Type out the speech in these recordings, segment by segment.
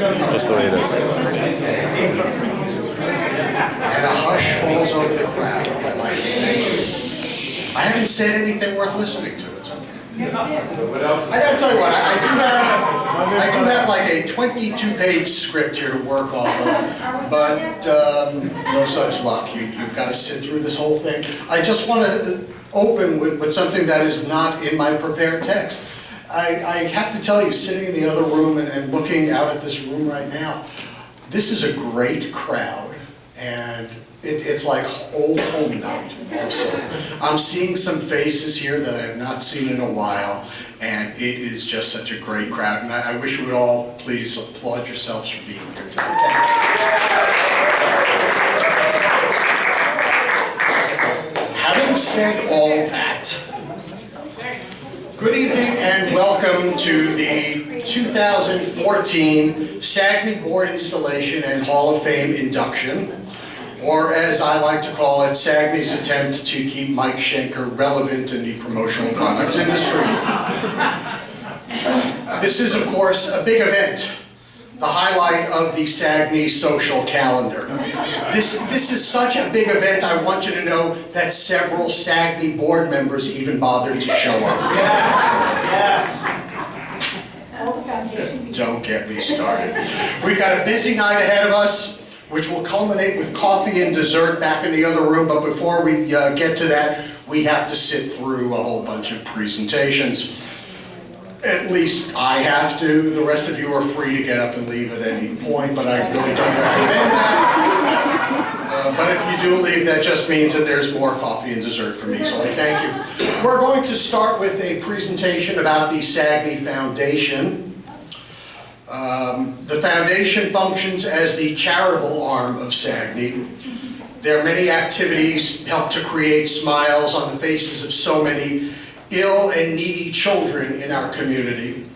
Just the way it is. And a hush falls over the crowd. I like it. Thank you. I haven't said anything worth listening to. It's okay. I gotta tell you what, I do have like a 22-page script here to work off of, but no such luck. You've got to sit through this whole thing. I just want to open with something that is not in my prepared text. I have to tell you, sitting in the other room and looking out at this room right now, this is a great crowd, and it's like old home night also. I'm seeing some faces here that I have not seen in a while, and it is just such a great crowd, and I wish you would all please applaud yourselves for being here today. Having said all that, good evening and welcome to the 2014 SAAGNY Board Installation and Hall of Fame Induction, or as I like to call it, SAAGNY's attempt to keep Mike Schenker relevant in the promotional products industry. This is, of course, a big event, the highlight of the SAAGNY social calendar. This is such a big event, I want you to know that several SAAGNY board members even bothered to show up. Don't get me started. We've got a busy night ahead of us, which will culminate with coffee and dessert back in the other room, but before we get to that, we have to sit through a whole bunch of presentations. At least I have to. The rest of you are free to get up and leave at any point, but I really don't recommend that. But if you do leave, that just means that there's more coffee and dessert for me, so I thank you. We're going to start with a presentation about the SAAGNY Foundation. The foundation functions as the charitable arm of SAAGNY. Their many activities help to create smiles on the faces of so many ill and needy children in our community.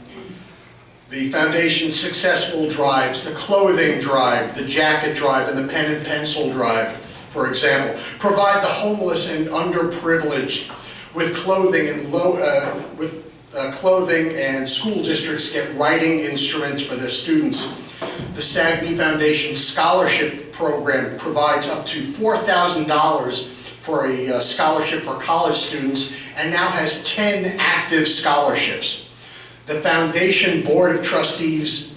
The foundation's successful drives, the clothing drive, the jacket drive, and the pen and pencil drive, for example, provide the homeless and underprivileged with clothing and school districts get writing instruments for their students. The SAAGNY Foundation Scholarship Program provides up to $4,000 for a scholarship for college students and now has 10 active scholarships. The Foundation Board of Trustees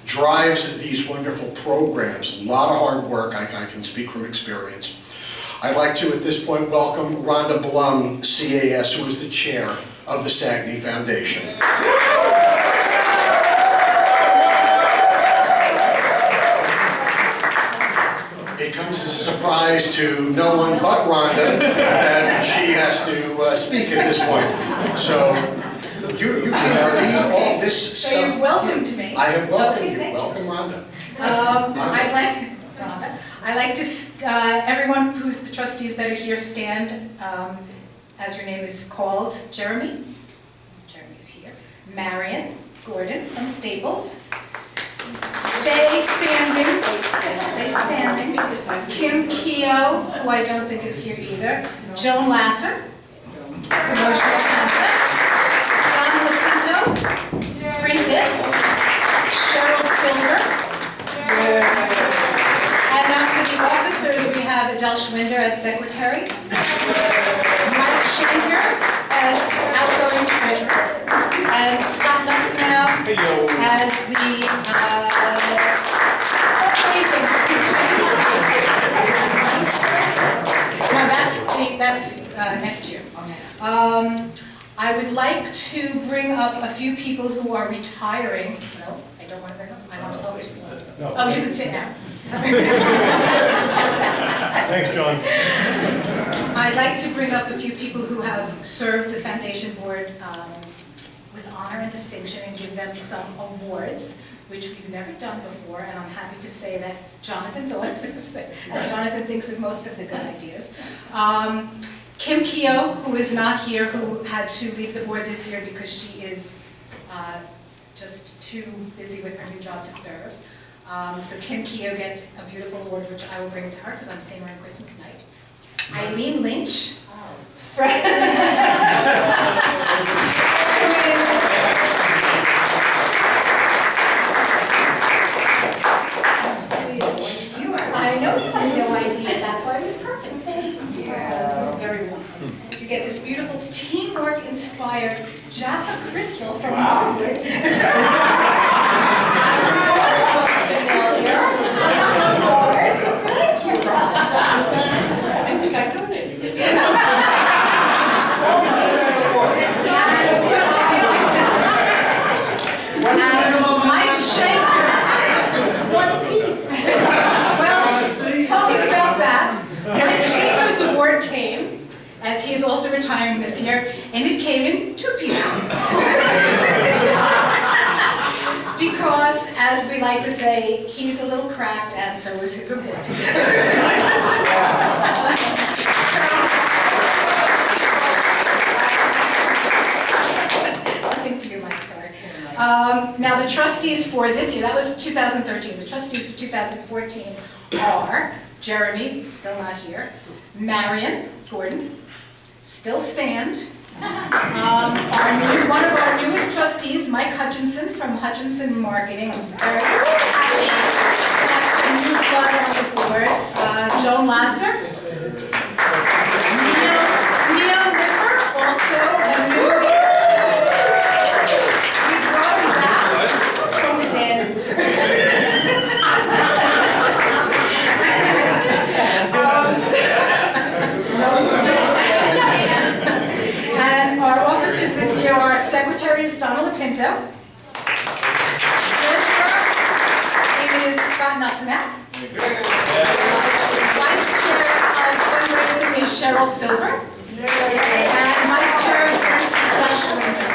drives these wonderful programs. A lot of hard work, I can speak from experience. I'd like to, at this point, welcome Rhonda Blum, CAS, who is the chair of the SAAGNY Foundation. It comes as a surprise to no one but Rhonda that she has to speak at this point. So you can read all this stuff. So you've welcomed me. I have welcomed Okay, you. thank Welcome, Rhonda. I'd like to, everyone who's the trustees that are here stand as your name is called. Jeremy. Jeremy's here. Marion Gordon from Staples. Stay standing. Stay standing. Kim Keogh, who I don't think is here either. Joan Lasser, promotional concept. Donna LaPinto, Bring This. Cheryl Silver. And now for the officers, we have Adele Schwinder as secretary. Mike Schenker as outgoing treasurer. And Scott Nussenow as the no, that's next year. I would like to bring up a few people who are retiring. No, I don't want to bring up. I want to talk to you. No. Oh, you can sit now. Thanks, John. I'd like to bring up a few people who have served the foundation board with honor and distinction and give them some awards, which we've never done before, and I'm happy to say that Jonathan thought of this, as Jonathan thinks of most of the good ideas. Kim Keogh, who is not here, who had to leave the board this year because she is just too busy with her new job to serve. So Kim Keogh gets a beautiful award, which I will bring to her because I'm seeing her on Christmas night. Eileen Lynch, Crystal from Harvard. Thank you, Rhonda. I think I donated this. And Mike Shaker. One piece. Well, talking about that, Mike Shaker's award came, as he is also retiring this year, and it came in 2 pieces. Because, as we like to say, he's a little cracked, and so is his award. Nothing for you, Mike, sorry. Now, the trustees for this year, that was 2013, the trustees for 2014 are Jeremy, still not here, Marion Gordon, still stand. One of our newest trustees, Mike Hutchinson from Hutchinson Marketing. I'm very happy to have some new blood on the board. Joan Lasser. Neil Lipper, also a newbie. We brought him back from the dead. And our officers this year are secretaries Donald Pinto. Treasurer is Scott Nussenap. Vice Chair of Fundraising is Cheryl Silver. And Vice Chair is Josh Winder.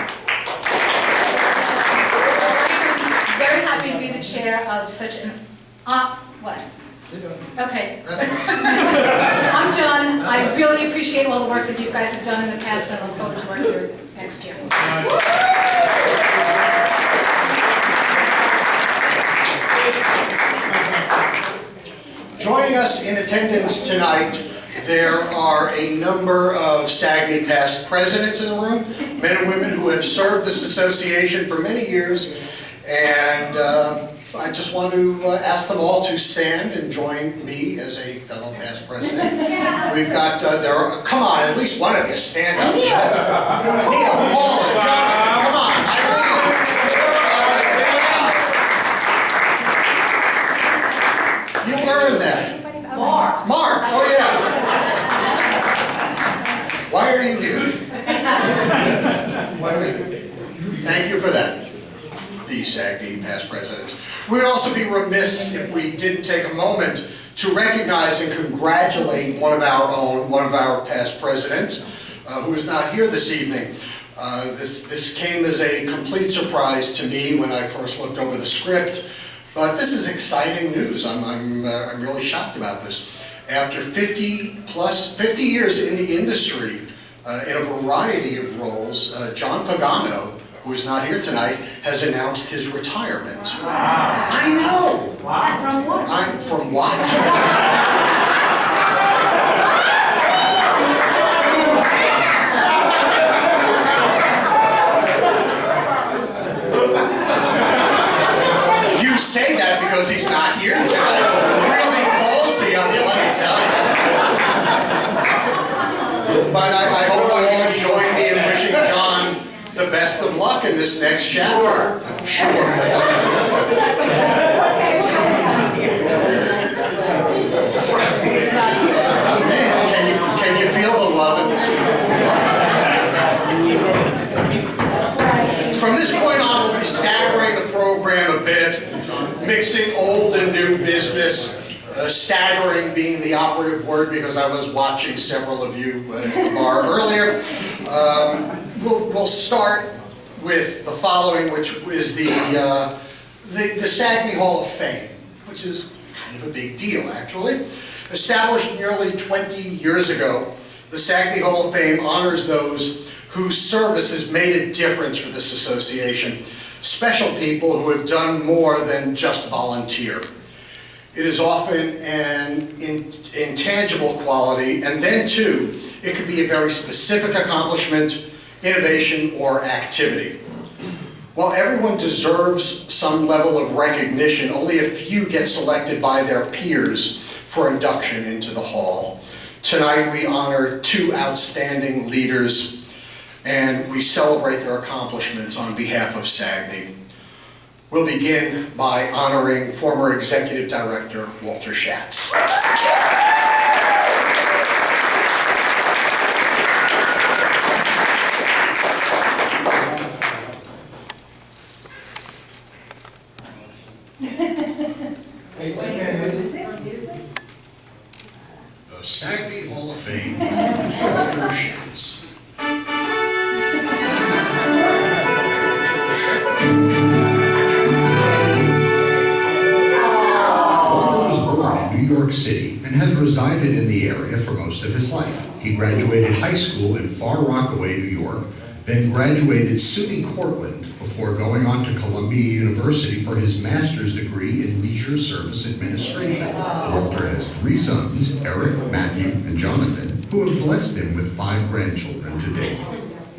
I'm very happy to be the chair of such an, what? Okay. I'm done. I really appreciate all the work that you guys have done in the past, and I look forward to working here next year. Joining us in attendance tonight, there are a number of SAAGNY past presidents in the room, men and women who have served this association for many years, and I just want to ask them all to stand and join me as a fellow past president. We've got, come on, at least one of you stand up. Neil, Paula, Jonathan, come on, Eileen. You earned that. Mark, oh yeah. Why are you here? Thank you for that. The SAAGNY past presidents. We would also be remiss if we didn't take a moment to recognize and congratulate one of our own, one of our past presidents, who is not here this evening. This came as a complete surprise to me when I first looked over the script, but this is exciting news. I'm really shocked about this. After 50 years in the industry, in a variety of roles, John Pagano, who is not here tonight, has announced his retirement. Wow. I know! Wow. From what? From what? You say that because he's not here tonight. Really ballsy of you, let me tell you. But I hope you all join me in wishing John the best of luck in this next chapter. Sure. Man, can you feel the love in this room? From this point on, we'll be staggering the program a bit, mixing old and new business. Staggering being the operative word because I was watching several of you at the bar earlier. We'll start with the following, which is the SAAGNY Hall of Fame, which is kind of a big deal, actually. Established nearly 20 years ago, the SAAGNY Hall of Fame honors those whose service has made a difference for this association, special people who have done more than just volunteer. It is often an intangible quality, and then too, it could be a very specific accomplishment, innovation, or activity. While everyone deserves some level of recognition, only a few get selected by their peers for induction into the hall. Tonight we honor 2 outstanding leaders, and we celebrate their accomplishments on behalf of SAAGNY. We'll begin by honoring former Executive Director Walter Schatz. The SAAGNY Hall of Fame welcomes Walter Schatz. Walter was born in New York City and has resided in the area for most of his life. He graduated high school in Far Rockaway, New York, then graduated SUNY Cortland before going on to Columbia University for his master's degree in leisure service administration. Walter has 3 sons, Eric, Matthew, and Jonathan, who have blessed him with 5 grandchildren to date.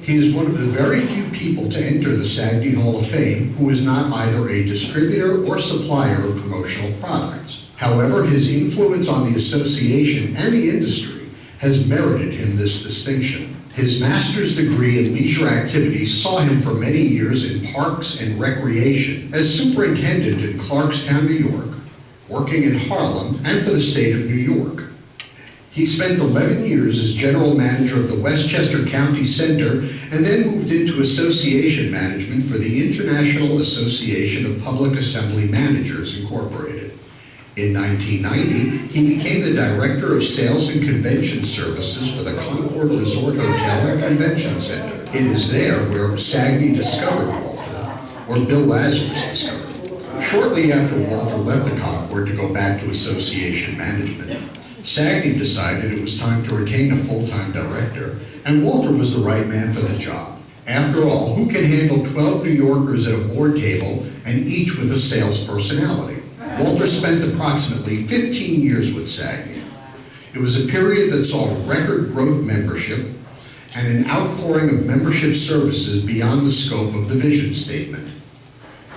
He is one of the very few people to enter the SAAGNY Hall of Fame who is not either a distributor or supplier of promotional products. However, his influence on the association and the industry has merited him this distinction. His master's degree in leisure activities saw him for many years in parks and recreation as superintendent in Clarkstown, New York, working in Harlem and for the state of New York. He spent 11 years as general manager of the Westchester County Center and then moved into association management for the International Association of Public Assembly Managers, Incorporated. In 1990, he became the Director of Sales and Convention Services for the Concord Resort Hotel and Convention Center. It is there where SAAGNY discovered Walter, or Bill Lazarus discovered him. Shortly after Walter left the Concord to go back to association management, SAAGNY decided it was time to retain a full-time director, and Walter was the right man for the job. After all, who can handle 12 New Yorkers at a board table and each with a sales personality? Walter spent approximately 15 years with SAAGNY. It was a period that saw record growth membership and an outpouring of membership services beyond the scope of the vision statement.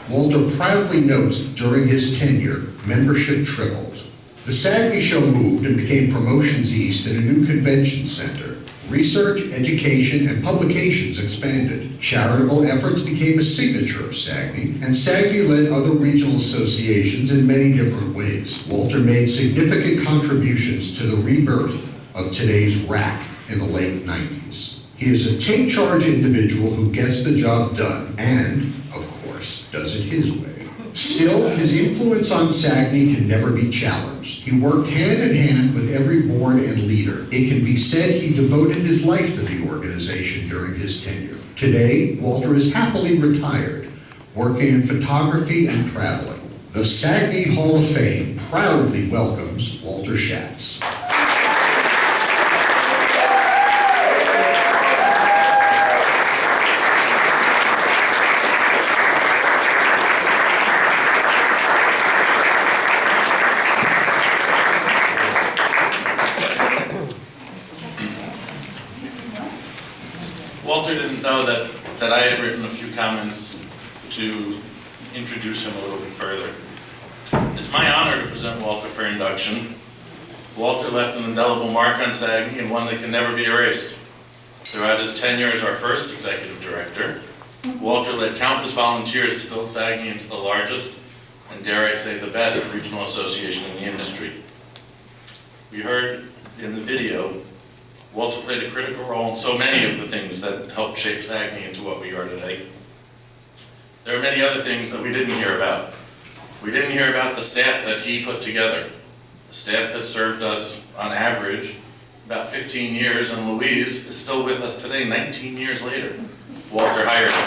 Walter proudly notes during his tenure, membership tripled. The SAAGNY show moved and became Promotions East in a new convention center. Research, education, and publications expanded. Charitable efforts became a signature of SAAGNY, and SAAGNY led other regional associations in many different ways. Walter made significant contributions to the rebirth of today's RAC in the late 90s. He is a take-charge individual who gets the job done and, of course, does it his way. Still, his influence on SAAGNY can never be challenged. He worked hand in hand with every board and leader. It can be said he devoted his life to the organization during his tenure. Today, Walter is happily retired, working in photography and traveling. The SAAGNY Hall of Fame proudly welcomes Walter Schatz. Walter didn't know that I had written a few comments to introduce him a little bit further. It's my honor to present Walter for induction. Walter left an indelible mark on SAAGNY and one that can never be erased. Throughout his tenure as our first executive director, Walter led countless volunteers to build SAAGNY into the largest, and dare I say, the best regional association in the industry. We heard in the video, Walter played a critical role in so many of the things that helped shape SAAGNY into what we are today. There are many other things that we didn't hear about. We didn't hear about the staff that he put together. The staff that served us, on average, about 15 years, and Louise is still with us today, 19 years later. Walter hired him.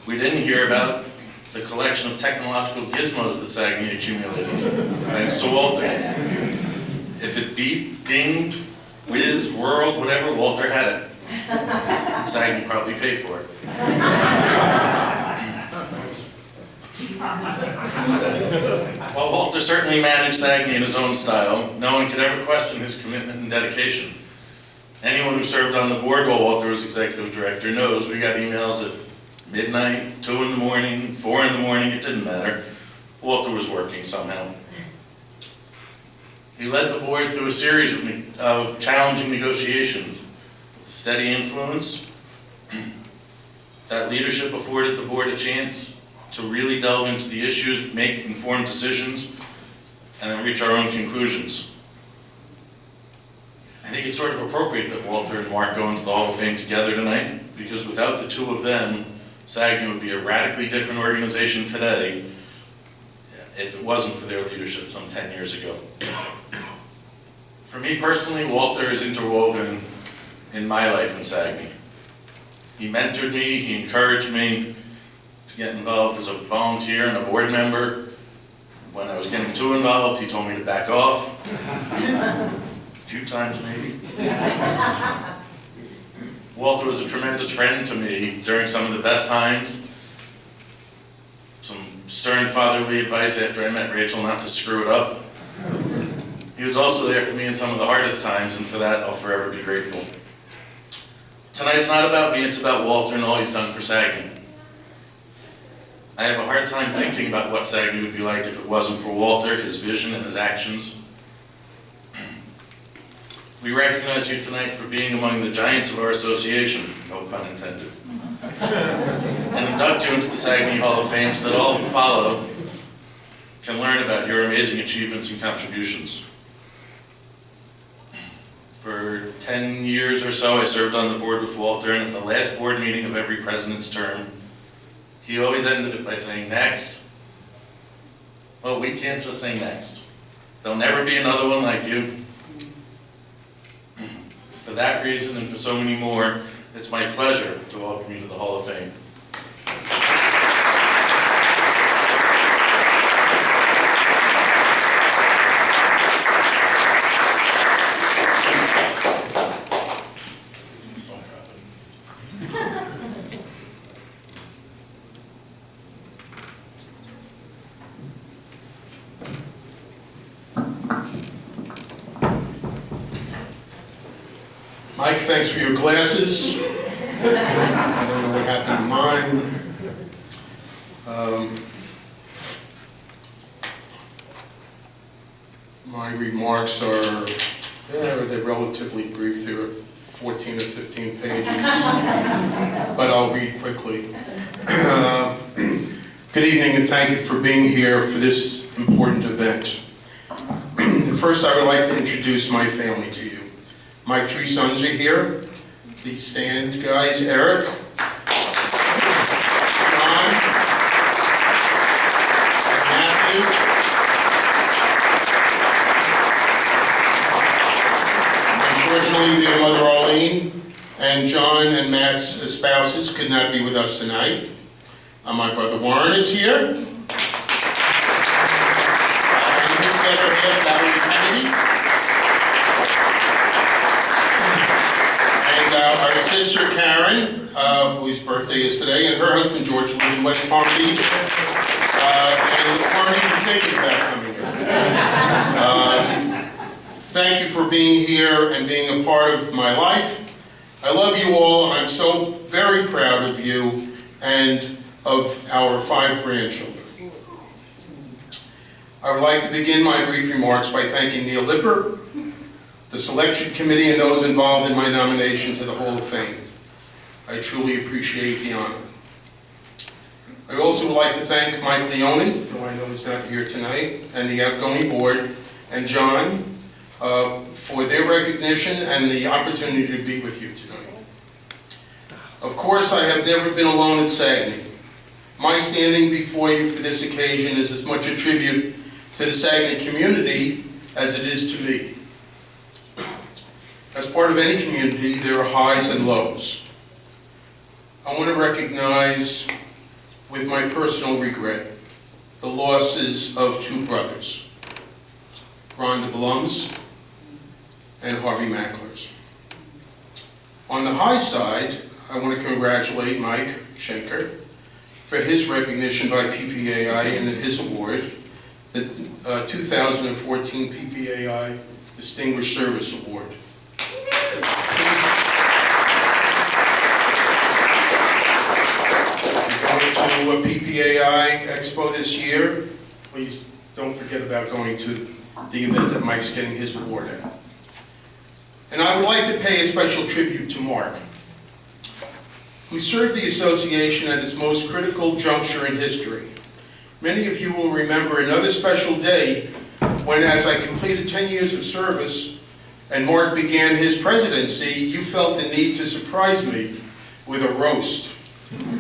We didn't hear about the collection of technological gizmos that SAAGNY accumulated, thanks to Walter. If it beeped, dinged, whizzed, whirled, whatever, Walter had it. SAAGNY probably paid for it. While Walter certainly managed SAAGNY in his own style, no one could ever question his commitment and dedication. Anyone who served on the board while Walter was executive director knows we got emails at midnight, 2 in the morning, 4 in the morning, it didn't matter. Walter was working somehow. He led the board through a series of challenging negotiations. With a steady influence, that leadership afforded the board a chance to really delve into the issues, make informed decisions, and then reach our own conclusions. I think it's sort of appropriate that Walter and Mark go into the Hall of Fame together tonight, because without the two of them, SAAGNY would be a radically different organization today if it wasn't for their leadership some 10 years ago. For me personally, Walter is interwoven in my life in SAAGNY. He mentored me, he encouraged me to get involved as a volunteer and a board member. When I was getting too involved, he told me to back off. A few times maybe. Walter was a tremendous friend to me during some of the best times. Some stern fatherly advice after I met Rachel not to screw it up. He was also there for me in some of the hardest times, and for that I'll forever be grateful. Tonight's not about me, it's about Walter and all he's done for SAAGNY. I have a hard time thinking about what SAAGNY would be like if it wasn't for Walter, his vision, and his actions. We recognize you tonight for being among the giants of our association, no pun intended, and induct you into the SAAGNY Hall of Fame so that all who follow can learn about your amazing achievements and contributions. For 10 years or so, I served on the board with Walter, and at the last board meeting of every president's term, he always ended it by saying, "Next." Well, we can't just say next. There'll never be another one like you. For that reason, and for so many more, it's my pleasure to welcome you to the Hall of Fame. Mike, thanks for your glasses. I don't know what happened to mine. My remarks are, they're relatively brief. They're 14 or 15 pages, but I'll read quickly. Good evening, and thank you for being here for this important event. First, I would like to introduce my family to you. My three sons are here. Please stand, guys. Eric, John, and Matthew. Unfortunately, their mother Arlene and John and Matt's spouses could not be with us tonight. My brother Warren is here. And his better half, Valerie Kennedy. Our sister Karen, whose birthday is today, and her husband George live in West Palm Beach, and weren't even thinking about coming here. Thank you for being here and being a part of my life. I love you all, and I'm so very proud of you and of our 5 grandchildren. I would like to begin my brief remarks by thanking Neil Lipper, the selection committee, and those involved in my nomination to the Hall of Fame. I truly appreciate the honor. I also would like to thank Mike Leone, who I know is not here tonight, and the outgoing board, and John, for their recognition and the opportunity to be with you tonight. Of course, I have never been alone at SAAGNY. My standing before you for this occasion is as much a tribute to the SAAGNY community as it is to me. As part of any community, there are highs and lows. I want to recognize, with my personal regret, the losses of 2 brothers, Rhonda Blums and Harvey Macklers. On the high side, I want to congratulate Mike Schenker for his recognition by PPAI and his award, the 2014 PPAI Distinguished Service Award. Going to a PPAI Expo this year, please don't forget about going to the event that Mike's getting his award at. And I would like to pay a special tribute to Mark, who served the association at its most critical juncture in history. Many of you will remember another special day when, as I completed 10 years of service and Mark began his presidency, you felt the need to surprise me with a roast.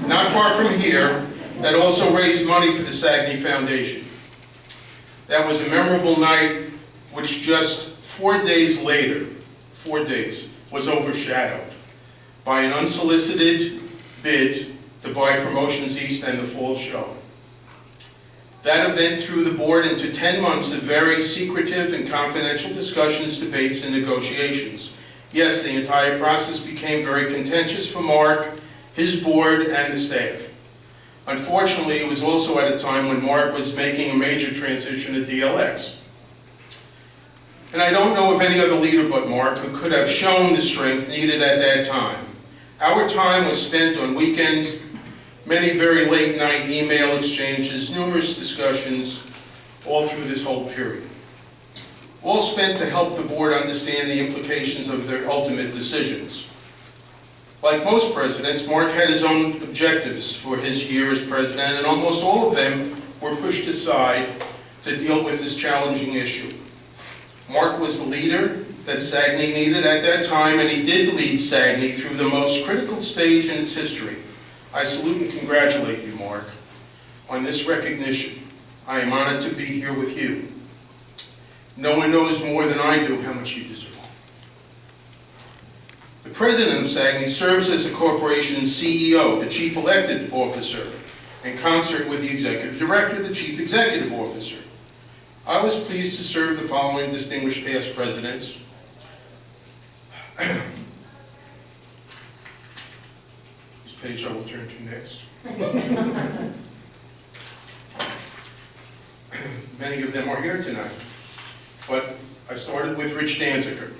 Not far from here, that also raised money for the SAAGNY Foundation. That was a memorable night, which just 4 days later, 4 days, was overshadowed by an unsolicited bid to buy Promotions East and the Fall Show. That event threw the board into 10 months of very secretive and confidential discussions, debates, and negotiations. Yes, the entire process became very contentious for Mark, his board, and the staff. Unfortunately, it was also at a time when Mark was making a major transition to DLX. And I don't know of any other leader but Mark who could have shown the strength needed at that time. Our time was spent on weekends, many very late night email exchanges, numerous discussions, all through this whole period. All spent to help the board understand the implications of their ultimate decisions. Like most presidents, Mark had his own objectives for his year as president, and almost all of them were pushed aside to deal with this challenging issue. Mark was the leader that SAAGNY needed at that time, and he did lead SAAGNY through the most critical stage in its history. I salute and congratulate you, Mark, on this recognition. I am honored to be here with you. No one knows more than I do how much you deserve. The president of SAAGNY serves as the corporation's CEO, the chief elected officer, in concert with the executive director, the chief executive officer. I was pleased to serve the following distinguished past presidents. This page I will turn to next. Many of them are here tonight, but I started with Rich Danziger.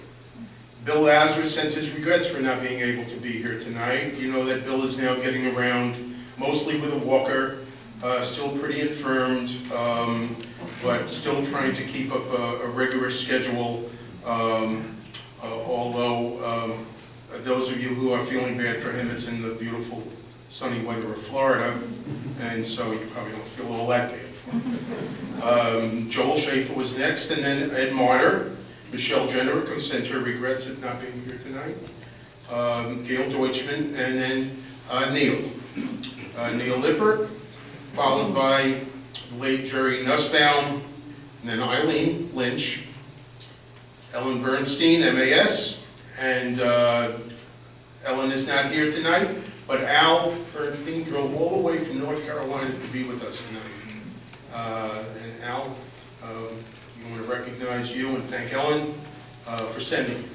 Bill Lazarus sent his regrets for not being able to be here tonight. You know that Bill is now getting around, mostly with a walker, still pretty infirmed, but still trying to keep up a rigorous schedule. Although those of you who are feeling bad for him, it's in the beautiful sunny weather of Florida, and so you probably don't feel all that bad for him. Joel Schaefer was next, and then Ed Martyr. Michelle Jenerick, who sent her regrets at not being here tonight, Gail Deutschman, and then Neil. Neil Lippert, followed by the late Jerry Nussbaum, and then Eileen Lynch, Ellen Bernstein, MAS, and Ellen is not here tonight, but Al Bernstein drove all the way from North Carolina to be with us tonight. And Al, I want to recognize you and thank Ellen for sending you.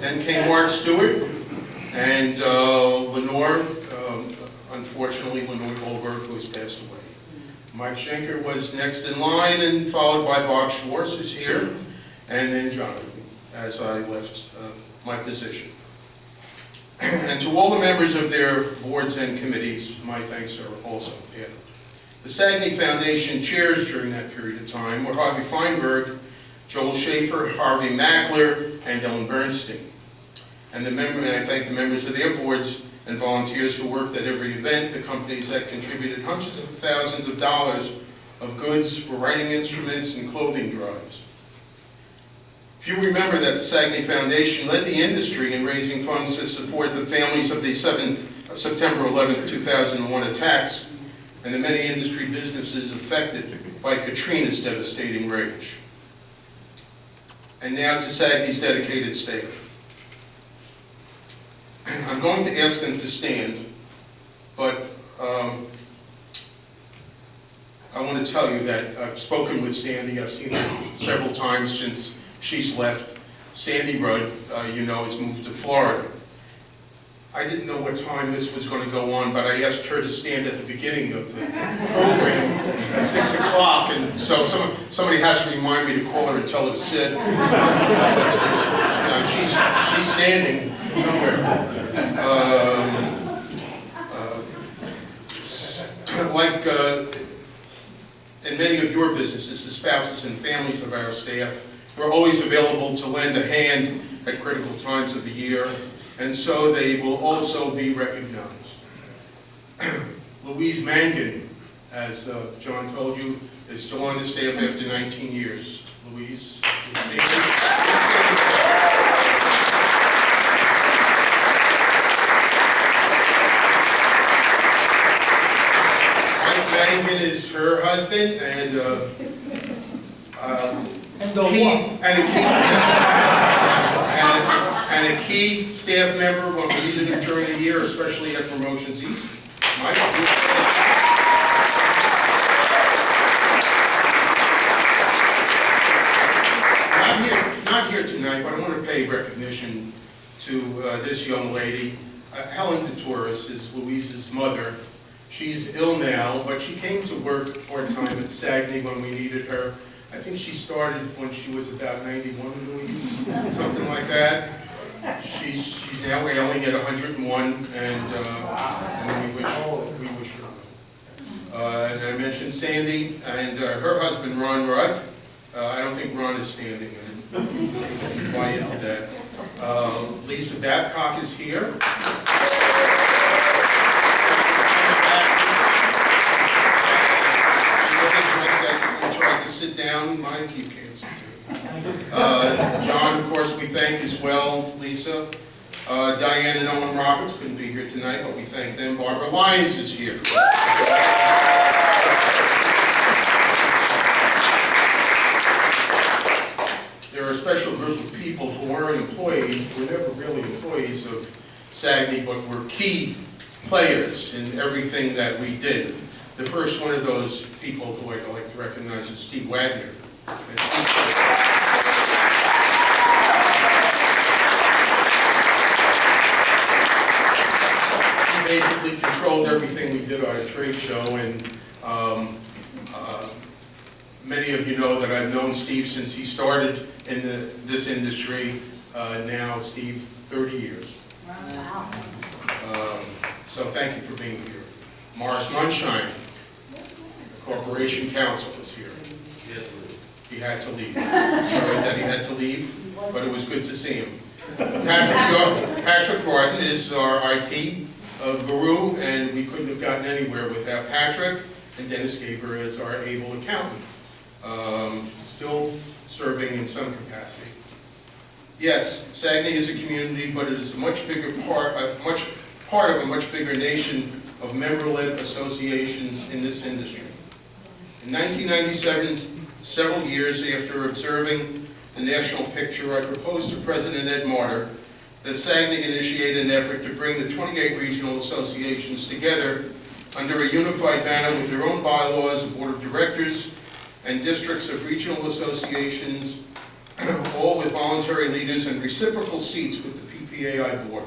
Then came Mark Stewart and Lenore, unfortunately Lenore Goldberg, who has passed away. Mike Schenker was next in line, and followed by Bob Schwartz, who's here, and then Jonathan, as I left my position. And to all the members of their boards and committees, my thanks are also added. The SAAGNY Foundation chairs during that period of time were Harvey Feinberg, Joel Schaefer, Harvey Mackler, and Ellen Bernstein. And I thank the members of their boards and volunteers who worked at every event, the companies that contributed hundreds of thousands of dollars of goods for writing instruments and clothing drives. If you remember that the SAAGNY Foundation led the industry in raising funds to support the families of the September 11th, 2001 attacks, and the many industry businesses affected by Katrina's devastating rage. And now to SAAGNY's dedicated staff. I'm going to ask them to stand, but I want to tell you that I've spoken with Sandy. I've seen her several times since she's left. Sandy Rudd, you know, has moved to Florida. I didn't know what time this was going to go on, but I asked her to stand at the beginning of the program at 6 o'clock, and so somebody has to remind me to call her and tell her to sit. She's standing somewhere. many of your businesses, the spouses and families of our staff, who are always available to lend a hand at critical times of the year, and so they will also be recognized. Louise Mangan, as John told you, is still on the staff after 19 years. Louise. Mike Mangan is her husband, and a key staff member when we needed him during the year, especially at Promotions East. Mike. Not here tonight, but I want to pay recognition to this young lady. Helen DeTorres is Louise's mother. She's ill now, but she came to work part-time at SAAGNY when we needed her. I think she started when she was about 91, Louise, something like that. She's now ailing at 101, and we wish her well. And I mentioned Sandy and her husband, Ron Rudd. I don't think Ron is standing. I can buy into that. Lisa Babcock is here. Sit down, Mike, you can't sit down. John, of course, we thank as well, Lisa. Diane and Owen Roberts couldn't be here tonight, but we thank them. Barbara Lyons is here. There are a special group of people who weren't employees, were never really employees of SAAGNY, but were key players in everything that we did. The first one of those people who I'd like to recognize is Steve Wagner. He basically controlled everything we did on a trade show, and many of you know that I've known Steve since he started in this industry. Now, Steve, 30 years. Wow. So thank you for being here. Morris Munshine. Corporation Counsel is here. He had to leave. Sorry that he had to leave, but it was good to see him. Patrick Barton is our IT guru, and we couldn't have gotten anywhere without Patrick, and Dennis Gaber is our able accountant, still serving in some capacity. Yes, SAAGNY is a community, but it is a much bigger part of a much bigger nation of member-led associations in this industry. In 1997, several years after observing the national picture, I proposed to President Ed Martyr that SAAGNY initiate an effort to bring the 28 regional associations together under a unified banner with their own bylaws, a board of directors, and districts of regional associations, all with voluntary leaders and reciprocal seats with the PPAI board.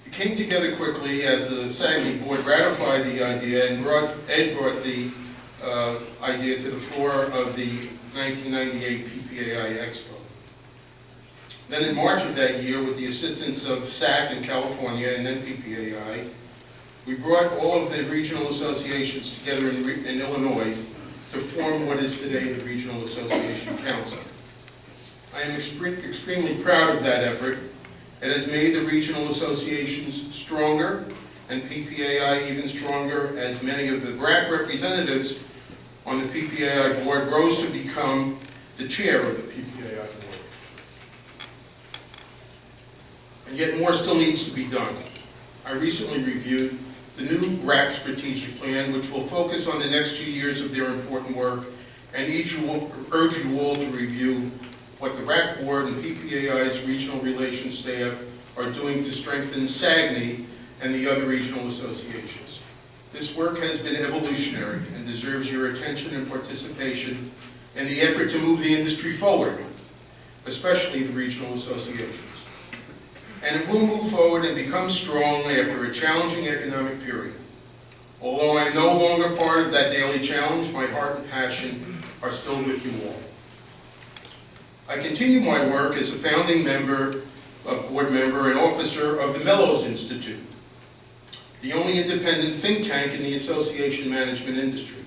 It came together quickly as the SAAGNY board ratified the idea, and Ed brought the idea to the floor of the 1998 PPAI Expo. Then in March of that year, with the assistance of SAC in California and then PPAI, we brought all of the regional associations together in Illinois to form what is today the Regional Association Council. I am extremely proud of that effort. It has made the regional associations stronger and PPAI even stronger, as many of the BRAC representatives on the PPAI board rose to become the chair of the PPAI board. And yet more still needs to be done. I recently reviewed the new BRAC strategic plan, which will focus on the next 2 years of their important work, and urge you all to review what the RAC board and PPAI's regional relations staff are doing to strengthen SAAGNY and the other regional associations. This work has been evolutionary and deserves your attention and participation in the effort to move the industry forward, especially the regional associations. And it will move forward and become strong after a challenging economic period. Although I'm no longer part of that daily challenge, my heart and passion are still with you all. I continue my work as a founding member, board member, and officer of the Mellows Institute, the only independent think tank in the association management industry.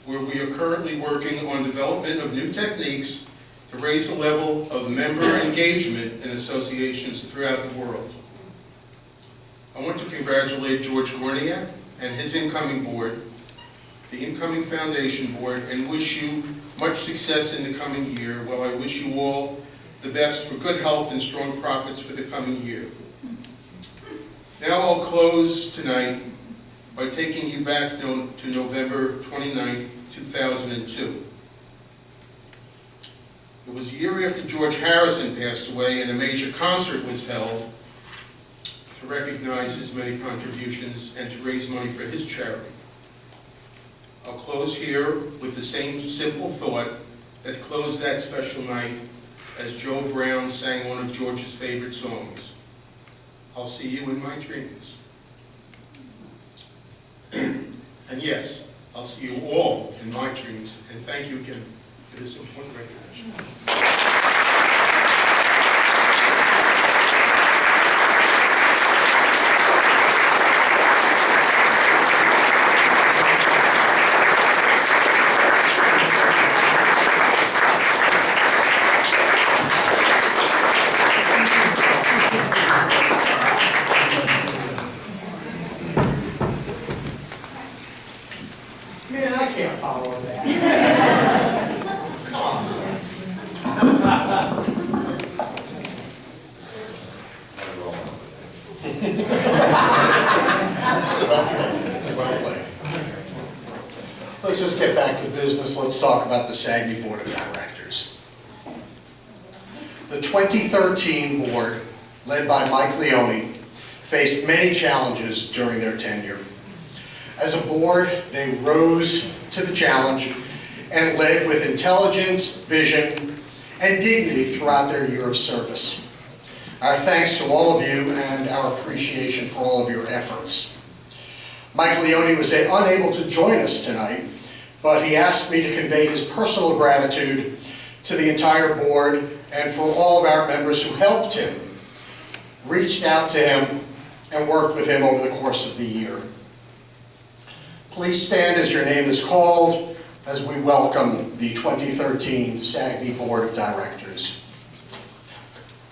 where we are currently working on development of new techniques to raise the level of member engagement in associations throughout the world. I want to congratulate George Gorniak and his incoming board, the incoming foundation board, and wish you much success in the coming year, while I wish you all the best for good health and strong profits for the coming year. Now I'll close tonight by taking you back to November 29th, 2002. It was a year after George Harrison passed away, and a major concert was held to recognize his many contributions and to raise money for his charity. I'll close here with the same simple thought that closed that special night as Joe Brown sang one of George's favorite songs, "I'll see you in my dreams." And yes, I'll see you all in my dreams, and thank you again for this important recognition. Man, I can't follow that. Come on, man. Well played. Let's just get back to business. Let's talk about the SAAGNY Board of Directors. The 2013 board, led by Mike Leone, faced many challenges during their tenure. As a board, they rose to the challenge and led with intelligence, vision, and dignity throughout their year of service. Our thanks to all of you and our appreciation for all of your efforts. Mike Leone was unable to join us tonight, but he asked me to convey his personal gratitude to the entire board and for all of our members who helped him, reached out to him, and worked with him over the course of the year. Please stand as your name is called as we welcome the 2013 SAAGNY Board of Directors.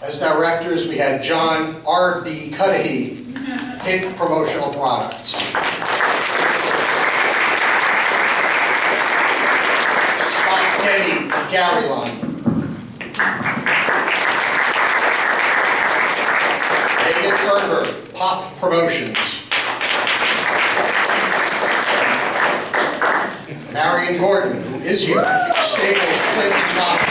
As directors, we had John R.B. Cudahy, HIT Promotional Products. Scott Kenny, Garylon. Megan Berger, Pop Promotions. Marion Gordon, who is here, Staples Print and Copy.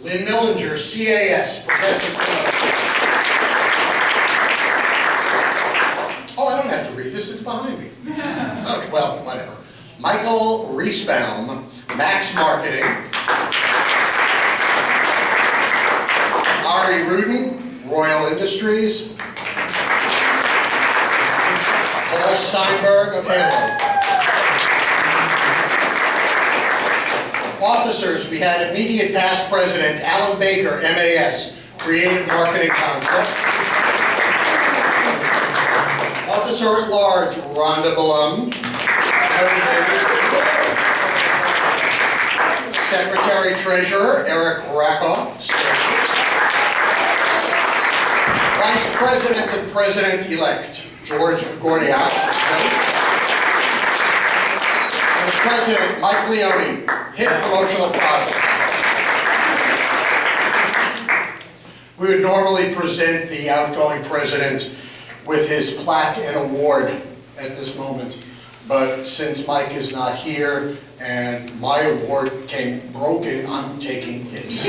Lynn Millinger, CAS, Progressive Club. Oh, I don't have to read this, it's behind me. Okay, well, whatever. Michael Riesbaum, Max Marketing. Ari Rudin, Royal Industries. Paul Steinberg of Halo. Officers, we had immediate past president Alan Baker, MAS, Creative Marketing Concept. Officer at large, Rhonda Ballum. Secretary Treasurer, Eric Rakoff. Vice President and President-elect, George Gorniak. And President Mike Leone, HIT Promotional Products. We would normally present the outgoing president with his plaque and award at this moment, but since Mike is not here and my award came broken, I'm taking his.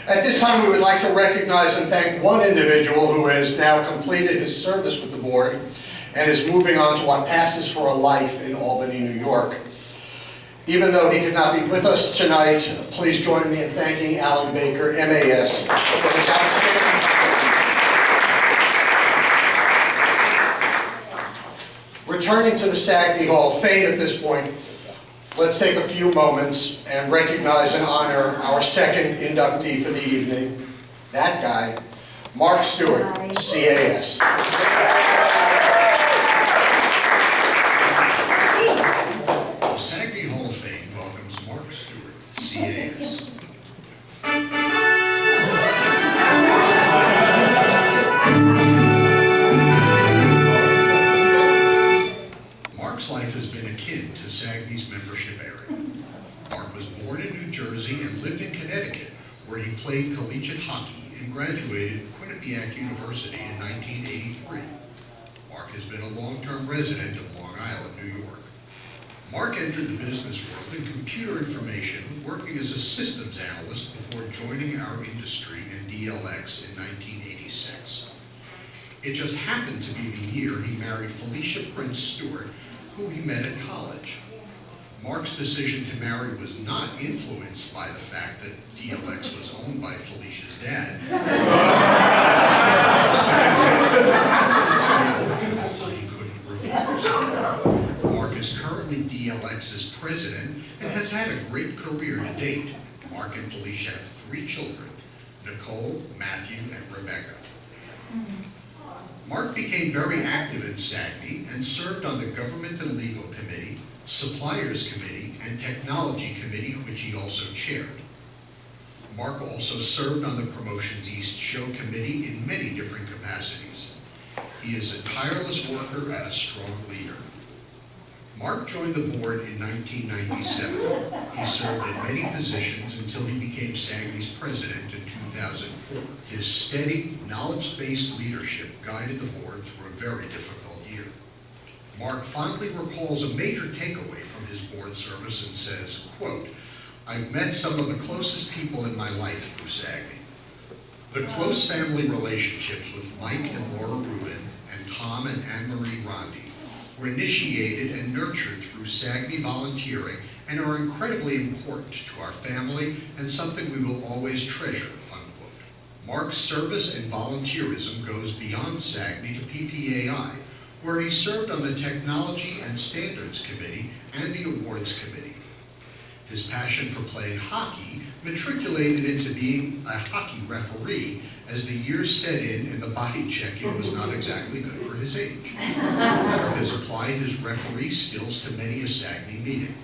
At this time, we would like to recognize and thank one individual who has now completed his service with the board and is moving on to what passes for a life in Albany, New York. Even though he could not be with us tonight, please join me in thanking Alan Baker, MAS, for his outstanding. Returning to the SAAGNY Hall of Fame at this point, let's take a few moments and recognize and honor our second inductee for the evening. That guy, Mark Stewart, CAS. The SAAGNY Hall of Fame welcomes Mark Stewart, CAS. Mark's life has been akin to SAAGNY's membership area. Mark was born in New Jersey and lived in Connecticut, where he played collegiate hockey and graduated Quinnipiac University in 1983. Mark has been a long-term resident of Long Island, New York. Mark entered the business world in computer information, working as a systems analyst before joining our industry in DLX in 1986. It just happened to be the year he married Felicia Prince Stewart, who he met at college. Mark's decision to marry was not influenced by the fact that DLX was owned by Felicia's dad. He couldn't refuse. Mark is currently DLX's president and has had a great career to date. Mark and Felicia have 3 children, Nicole, Matthew, and Rebecca. Mark became very active in SAAGNY and served on the Government and Legal Committee, Suppliers Committee, and Technology Committee, which he also chaired. Mark also served on the Promotions East Show Committee in many different capacities. He is a tireless worker and a strong leader. Mark joined the board in 1997. He served in many positions until he became SAAGNY's president in 2004. His steady, knowledge-based leadership guided the board through a very difficult year. Mark fondly recalls a major takeaway from his board service and says, quote, "I've met some of the closest people in my life through SAAGNY. The close family relationships with Mike and Laura Rubin and Tom and Anne-Marie Rondi were initiated and nurtured through SAAGNY volunteering and are incredibly important to our family and something we will always treasure," unquote. Mark's service and volunteerism goes beyond SAAGNY to PPAI, where he served on the Technology and Standards Committee and the Awards Committee. His passion for playing hockey matriculated into being a hockey referee as the years set in and the body checking was not exactly good for his age. Mark has applied his referee skills to many a SAAGNY meeting.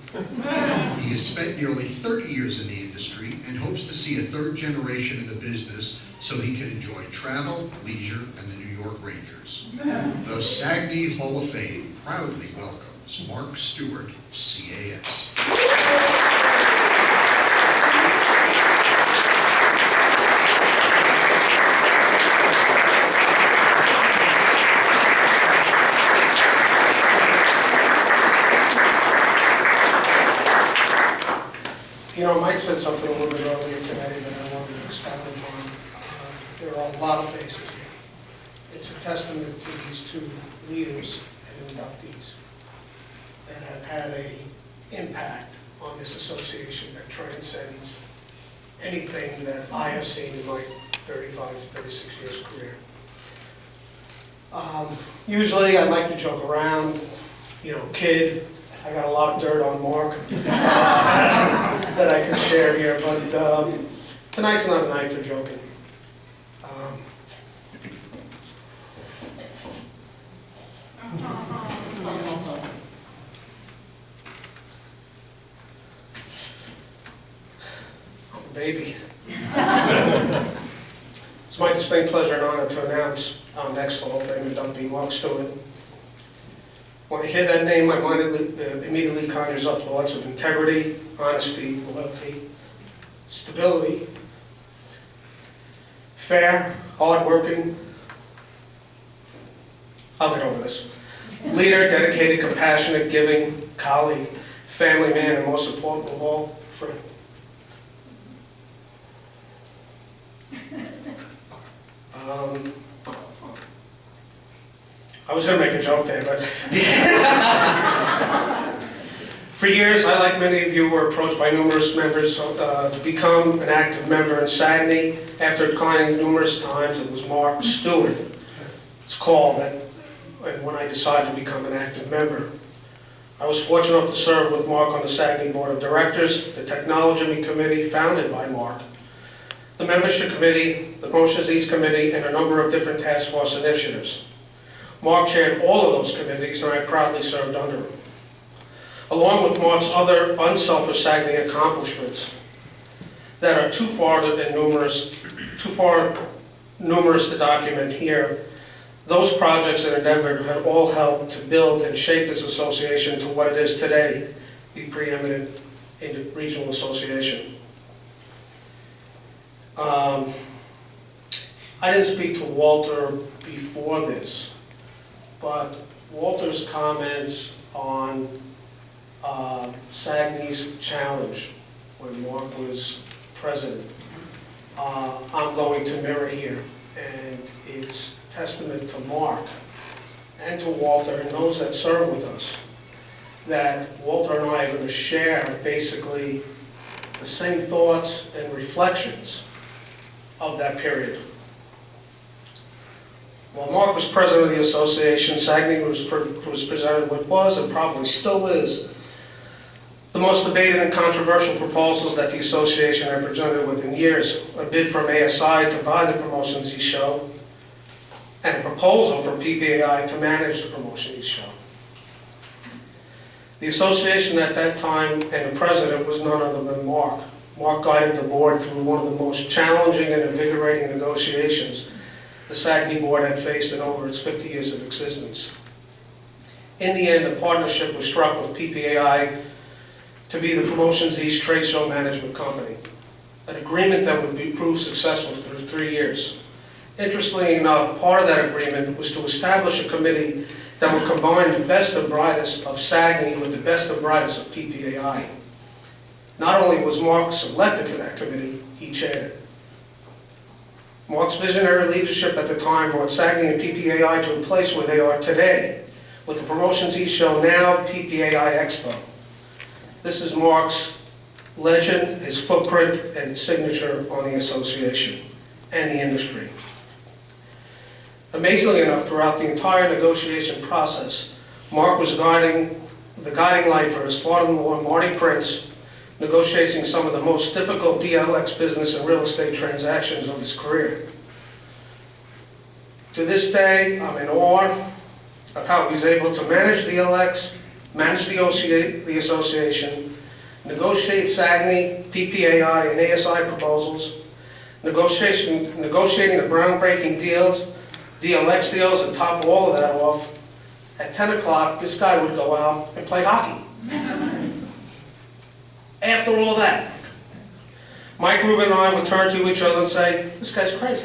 He has spent nearly 30 years in the industry and hopes to see a 3rd generation in the business so he can enjoy travel, leisure, and the New York Rangers. The SAAGNY Hall of Fame proudly welcomes Mark Stewart, CAS. You know, Mike said something a little bit earlier today that I wanted to expound upon. There are a lot of faces here. It's a testament to these 2 leaders and inductees that have had an impact on this association that transcends anything that I have seen in my 35, 36 years career. Usually I like to joke around, you know, kid. I got a lot of dirt on Mark that I can share here, but tonight's not a night for joking. Oh, baby. It's my distinct pleasure and honor to announce our next Hall of Fame inductee, Mark Stewart. When I hear that name, my mind immediately conjures up thoughts of integrity, honesty, loyalty, stability, fair, hardworking. I'll get over this. Leader, dedicated, compassionate, giving, colleague, family man, and most important of all, friend. I was going to make a joke there, but for years, I, like many of you, were approached by numerous members to become an active member in SAAGNY. After declining numerous times, it was Mark Stewart. It's called that, and when I decided to become an active member, I was fortunate enough to serve with Mark on the SAAGNY Board of Directors, the Technology Committee founded by Mark, the Membership Committee, the Promotions East Committee, and a number of different task force initiatives. Mark chaired all of those committees, and I proudly served under him. Along with Mark's other unselfish SAAGNY accomplishments that are too far numerous to document here, those projects and endeavors have all helped to build and shape this association to what it is today, the preeminent regional association. I didn't speak to Walter before this, but Walter's comments on SAAGNY's challenge when Mark was president, I'm going to mirror here, and it's testament to Mark and to Walter and those that serve with us that Walter and I are going to share basically the same thoughts and reflections of that period. While Mark was president of the association, SAAGNY was presented what was and probably still is the most debated and controversial proposals that the association had presented within years. A bid from ASI to buy the Promotions East show, and a proposal from PPAI to manage the Promotion East show. The association at that time and the president was none other than Mark. Mark guided the board through one of the most challenging and invigorating negotiations the SAAGNY board had faced in over its 50 years of existence. In the end, a partnership was struck with PPAI to be the Promotions East trade show management company, an agreement that would be proved successful through 3 years. Interestingly enough, part of that agreement was to establish a committee that would combine the best and brightest of SAAGNY with the best and brightest of PPAI. Not only was Mark selected to that committee, he chaired it. Mark's visionary leadership at the time brought SAAGNY and PPAI to a place where they are today, with the Promotions East show now PPAI Expo. This is Mark's legend, his footprint, and his signature on the association and the industry. Amazingly enough, throughout the entire negotiation process, Mark was the guiding light for his father-in-law, Marty Prince, negotiating some of the most difficult DLX business and real estate transactions of his career. To this day, I'm in awe of how he's able to manage DLX, manage the association, negotiate SAAGNY, PPAI, and ASI proposals, negotiating the groundbreaking deals, DLX deals, and top all of that off. At 10 o'clock, this guy would go out and play hockey. After all that, Mike Rubin and I would turn to each other and say, this guy's crazy.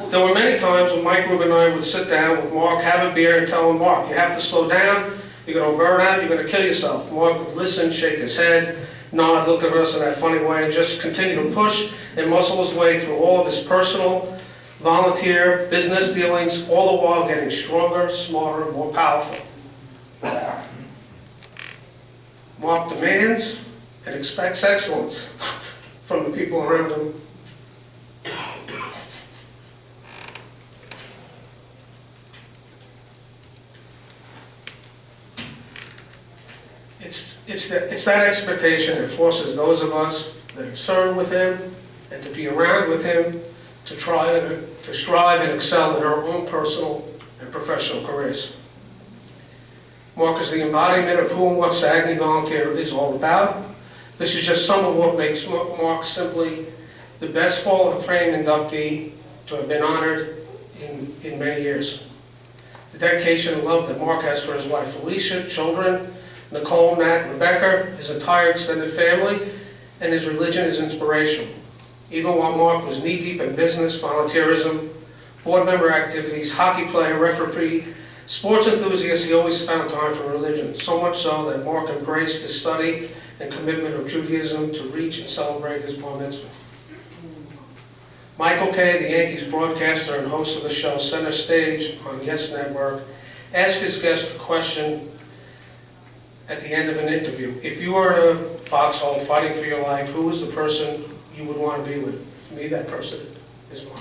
There were many times when Mike Rubin and I would sit down with Mark, have a beer, and tell him, Mark, you have to slow down, you're going to burn out, you're going to kill yourself. Mark would listen, shake his head, nod, look at us in that funny way, and just continue to push and muscle his way through all of his personal, volunteer, business dealings, all the while getting stronger, smarter, and more powerful. Mark demands and expects excellence from the people around him. It's that expectation that forces those of us that have served with him and to be around with him to strive and excel in our own personal and professional careers. Mark is the embodiment of who and what SAAGNY Volunteer is all about. This is just some of what makes Mark simply the best Hall of Fame inductee to have been honored in many years. The dedication and love that Mark has for his wife Felicia, children, Nicole, Matt, Rebecca, his entire extended family, and his religion is inspirational. Even while Mark was knee-deep in business, volunteerism, board member activities, hockey player, referee, sports enthusiast, he always found time for religion, so much so that Mark embraced his study and commitment of Judaism to reach and celebrate his bar mitzvah. Michael Kay, the Yankees broadcaster and host of the show Center Stage on Yes Network, asked his guest a question at the end of an interview. If you were in a foxhole fighting for your life, who was the person you would want to be with? To me, that person is Mark.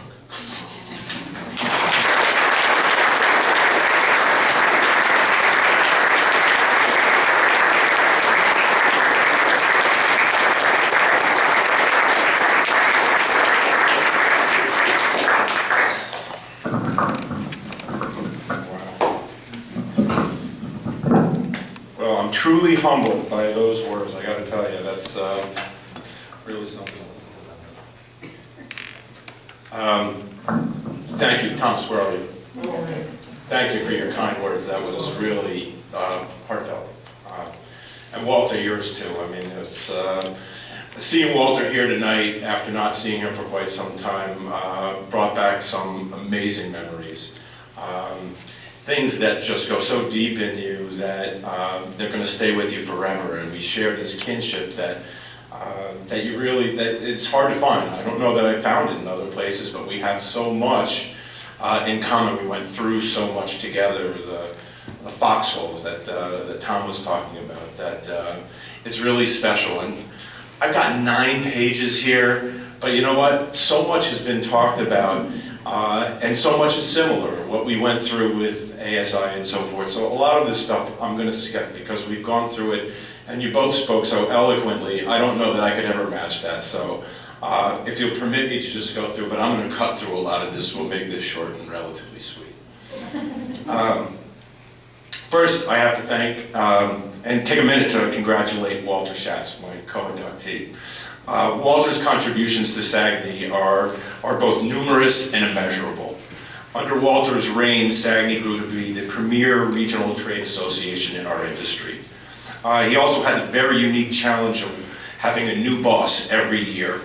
truly humbled by those words, I gotta tell you, that's really something. Thank you, Thomas, where are you? Thank you for your kind words, that was really heartfelt. And Walter, yours too. I mean, it's, seeing Walter here tonight, after not seeing him for quite some time, brought back some amazing memories. Things that just go so deep in you that they're going to stay with you forever, and we share this kinship that that it's hard to find. I don't know that I found it in other places, but we have so much in common. We went through so much together. The foxholes that Tom was talking about, that it's really special. And I've got 9 pages here, but you know what? So much has been talked about, and so much is similar, what we went through with ASI and so forth. So a lot of this stuff I'm going to skip because we've gone through it, and you both spoke so eloquently. I don't know that I could ever match that. So if you'll permit me to just go through, but I'm going to cut through a lot of this. We'll make this short and relatively sweet. First, I have to thank and take a minute to congratulate Walter Schatz, my co-inductee. Walter's contributions to SAAGNY are both numerous and immeasurable. Under Walter's reign, SAAGNY grew to be the premier regional trade association in our industry. He also had the very unique challenge of having a new boss every year,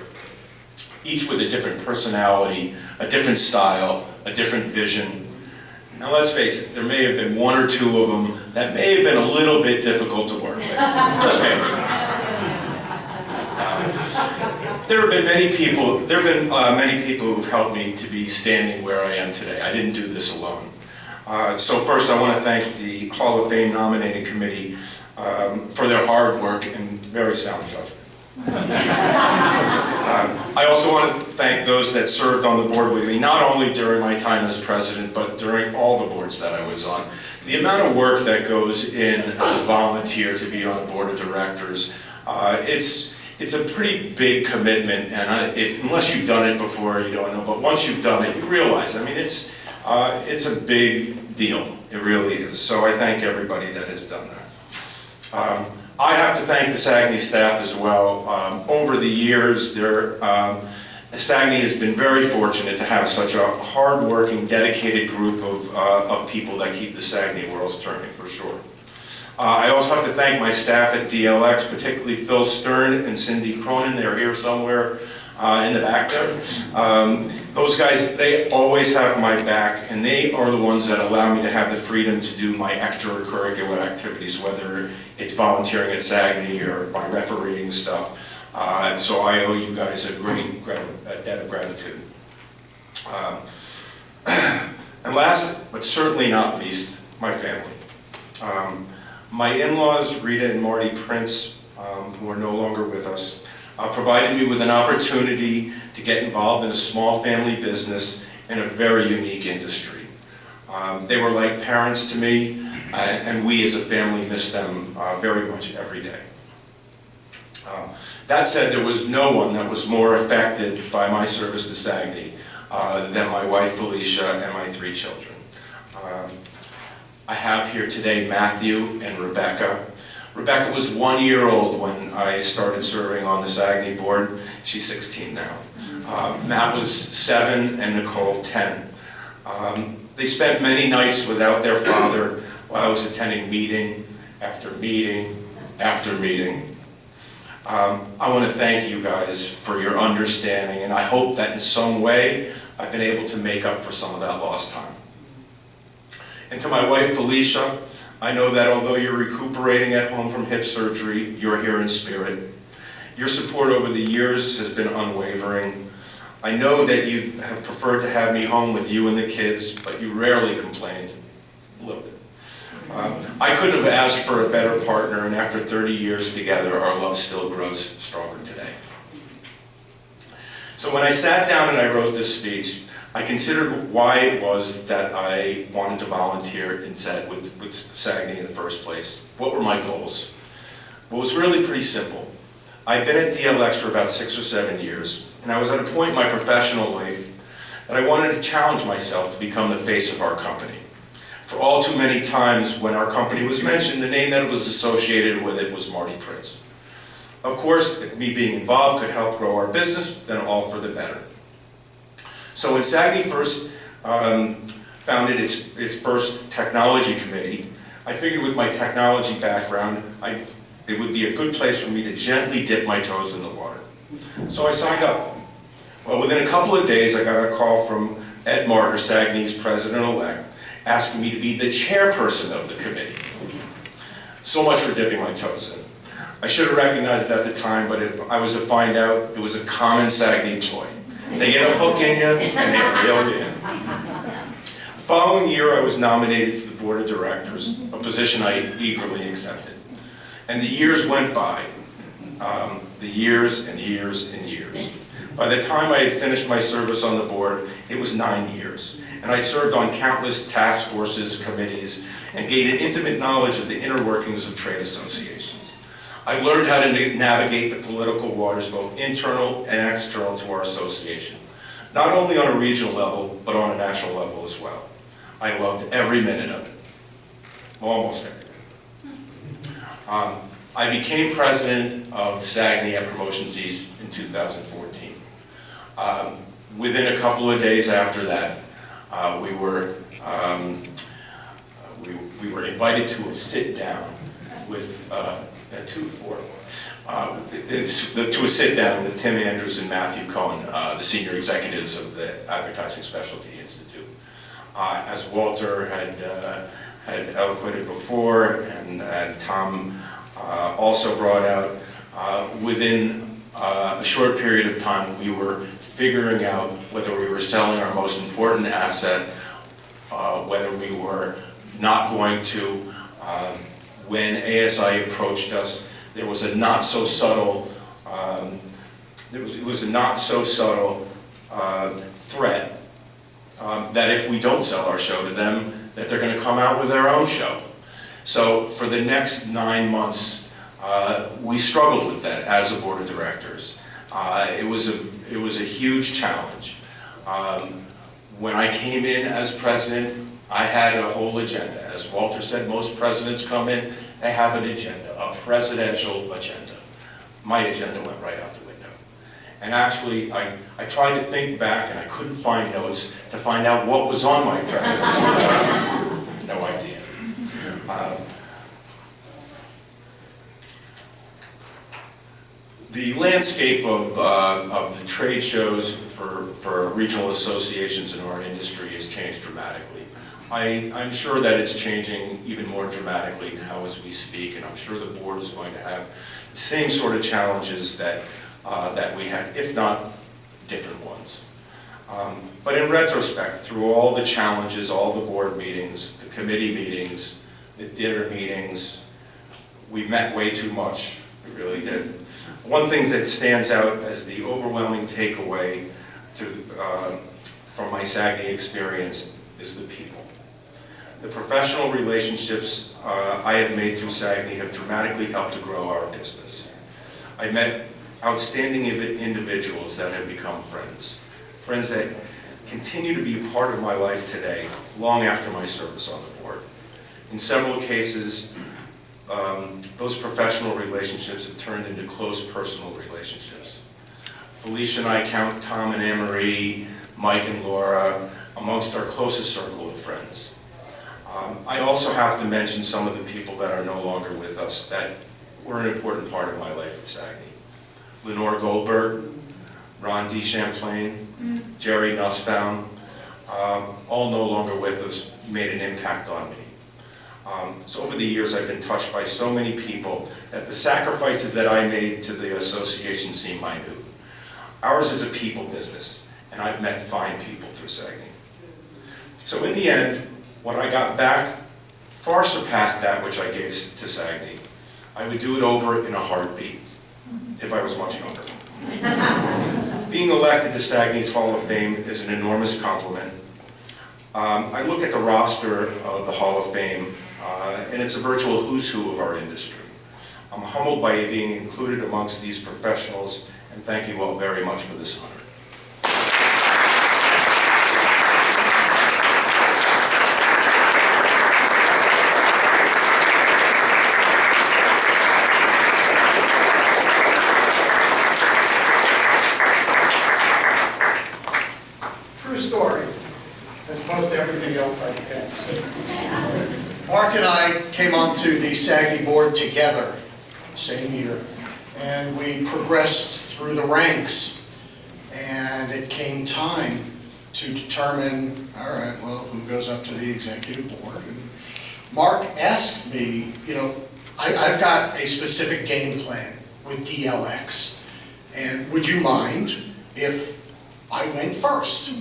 each with a different personality, a different style, a different vision. Now let's face it, there may have been 1 or 2 of them that may have been a little bit difficult to work with. Just maybe. There have been many people who've helped me to be standing where I am today. I didn't do this alone. So first I want to thank the Hall of Fame nominating committee for their hard work and very sound judgment. I also want to thank those that served on the board with me, not only during my time as president, but during all the boards that I was on. The amount of work that goes in as a volunteer to be on the board of directors, it's a pretty big commitment, and unless you've done it before, you don't know, but once you've done it, you realize, I mean, it's a big deal. It really is. So I thank everybody that has done that. I have to thank the SAAGNY staff as well. Over the years, SAAGNY has been very fortunate to have such a hard-working, dedicated group of people that keep the SAAGNY wheels turning, for sure. I also have to thank my staff at DLX, particularly Phil Stern and Cindy Cronin. They're here somewhere in the back there. Those guys, they always have my back, and they are the ones that allow me to have the freedom to do my extracurricular activities, whether it's volunteering at SAAGNY or my refereeing stuff. So I owe you guys a great debt of gratitude. And last, but certainly not least, my family. My in-laws, Rita and Marty Prince, who are no longer with us, provided me with an opportunity to get involved in a small family business in a very unique industry. They were like parents to me, and we as a family miss them very much every day. That said, there was no one that was more affected by my service to SAAGNY than my wife Felicia and my 3 children. I have here today Matthew and Rebecca. Rebecca was 1 year old when I started serving on the SAAGNY board. She's 16 now. Matt was 7 and Nicole 10. They spent many nights without their father while I was attending meeting after meeting after meeting. I want to thank you guys for your understanding, and I hope that in some way I've been able to make up for some of that lost time. And to my wife Felicia, I know that although you're recuperating at home from hip surgery, you're here in spirit. Your support over the years has been unwavering. I know that you have preferred to have me home with you and the kids, but you rarely complained. A little bit. I couldn't have asked for a better partner, and after 30 years together, our love still grows stronger today. So when I sat down and I wrote this speech, I considered why it was that I wanted to volunteer with SAAGNY in the first place. What were my goals? Well, it was really pretty simple. I'd been at DLX for about 6 or 7 years, and I was at a point in my professional life that I wanted to challenge myself to become the face of our company. For all too many times when our company was mentioned, the name that was associated with it was Marty Prince. Of course, if me being involved could help grow our business, then all for the better. So when SAAGNY first founded its first technology committee, I figured with my technology background, it would be a good place for me to gently dip my toes in the water. So I signed up. Well, within a couple of days, I got a call from Ed Martyr, SAAGNY's president-elect, asking me to be the chairperson of the committee. So much for dipping my toes in. I should have recognized it at the time, but I was to find out it was a common SAAGNY ploy. They get a hook in you, and they reel you in. The following year, I was nominated to the board of directors, a position I eagerly accepted. And the years went by, the years and years and years. By the time I had finished my service on the board, it was 9 years. And I'd served on countless task forces, committees, and gained an intimate knowledge of the inner workings of trade associations. I learned how to navigate the political waters, both internal and external to our association, not only on a regional level, but on a national level as well. I loved every minute of it, almost every minute. I became president of SAAGNY at Promotions East in 2014. Within a couple of days after that, we were invited to a sit down with to a sit down with Tim Andrews and Matthew Cohen, the senior executives of the Advertising Specialty Institute. As Walter had eloquated before, and Tom also brought out, within a short period of time, we were figuring out whether we were selling our most important asset, whether we were not going to. When ASI approached us, there was a not so subtle, threat that if we don't sell our show to them, that they're going to come out with their own show. So for the next 9 months, we struggled with that as a board of directors. It was a huge challenge. When I came in as president, I had a whole agenda. As Walter said, most presidents come in, they have an agenda, a presidential agenda. My agenda went right out the window. And actually, I tried to think back, and I couldn't find notes to find out what was on my presidential agenda. No idea. The landscape of the trade shows for regional associations in our industry has changed dramatically. I'm sure that it's changing even more dramatically now as we speak, and I'm sure the board is going to have the same sort of challenges that we had, if not different ones. But in retrospect, through all the challenges, all the board meetings, the committee meetings, the dinner meetings, we met way too much. We really did. One thing that stands out as the overwhelming takeaway from my SAAGNY experience is the people. The professional relationships I have made through SAAGNY have dramatically helped to grow our business. I met outstanding individuals that have become friends. Friends that continue to be part of my life today, long after my service on the board. In several cases, those professional relationships have turned into close personal relationships. Felicia and I count Tom and Anne-Marie, Mike and Laura amongst our closest circle of friends. I also have to mention some of the people that are no longer with us that were an important part of my life at SAAGNY. Lenore Goldberg, Ron D. Champlain, Jerry Nussbaum, all no longer with us, made an impact on me. So over the years, I've been touched by so many people that the sacrifices that I made to the association seem minute. Ours is a people business, and I've met fine people through SAAGNY. So in the end, what I got back far surpassed that which I gave to SAAGNY. I would do it over in a heartbeat, if I was much younger. Being elected to SAAGNY's Hall of Fame is an enormous compliment. I look at the roster of the Hall of Fame, and it's a virtual who's who of our industry. I'm humbled by being included amongst these professionals, and thank you all very much for this honor. and I came onto the SAAGNY board together, same year, and we progressed through the ranks, and it came time to determine, all right, well, who goes up to the executive board? And Mark asked me, you know, I've got a specific game plan with DLX, and would you mind if I went first?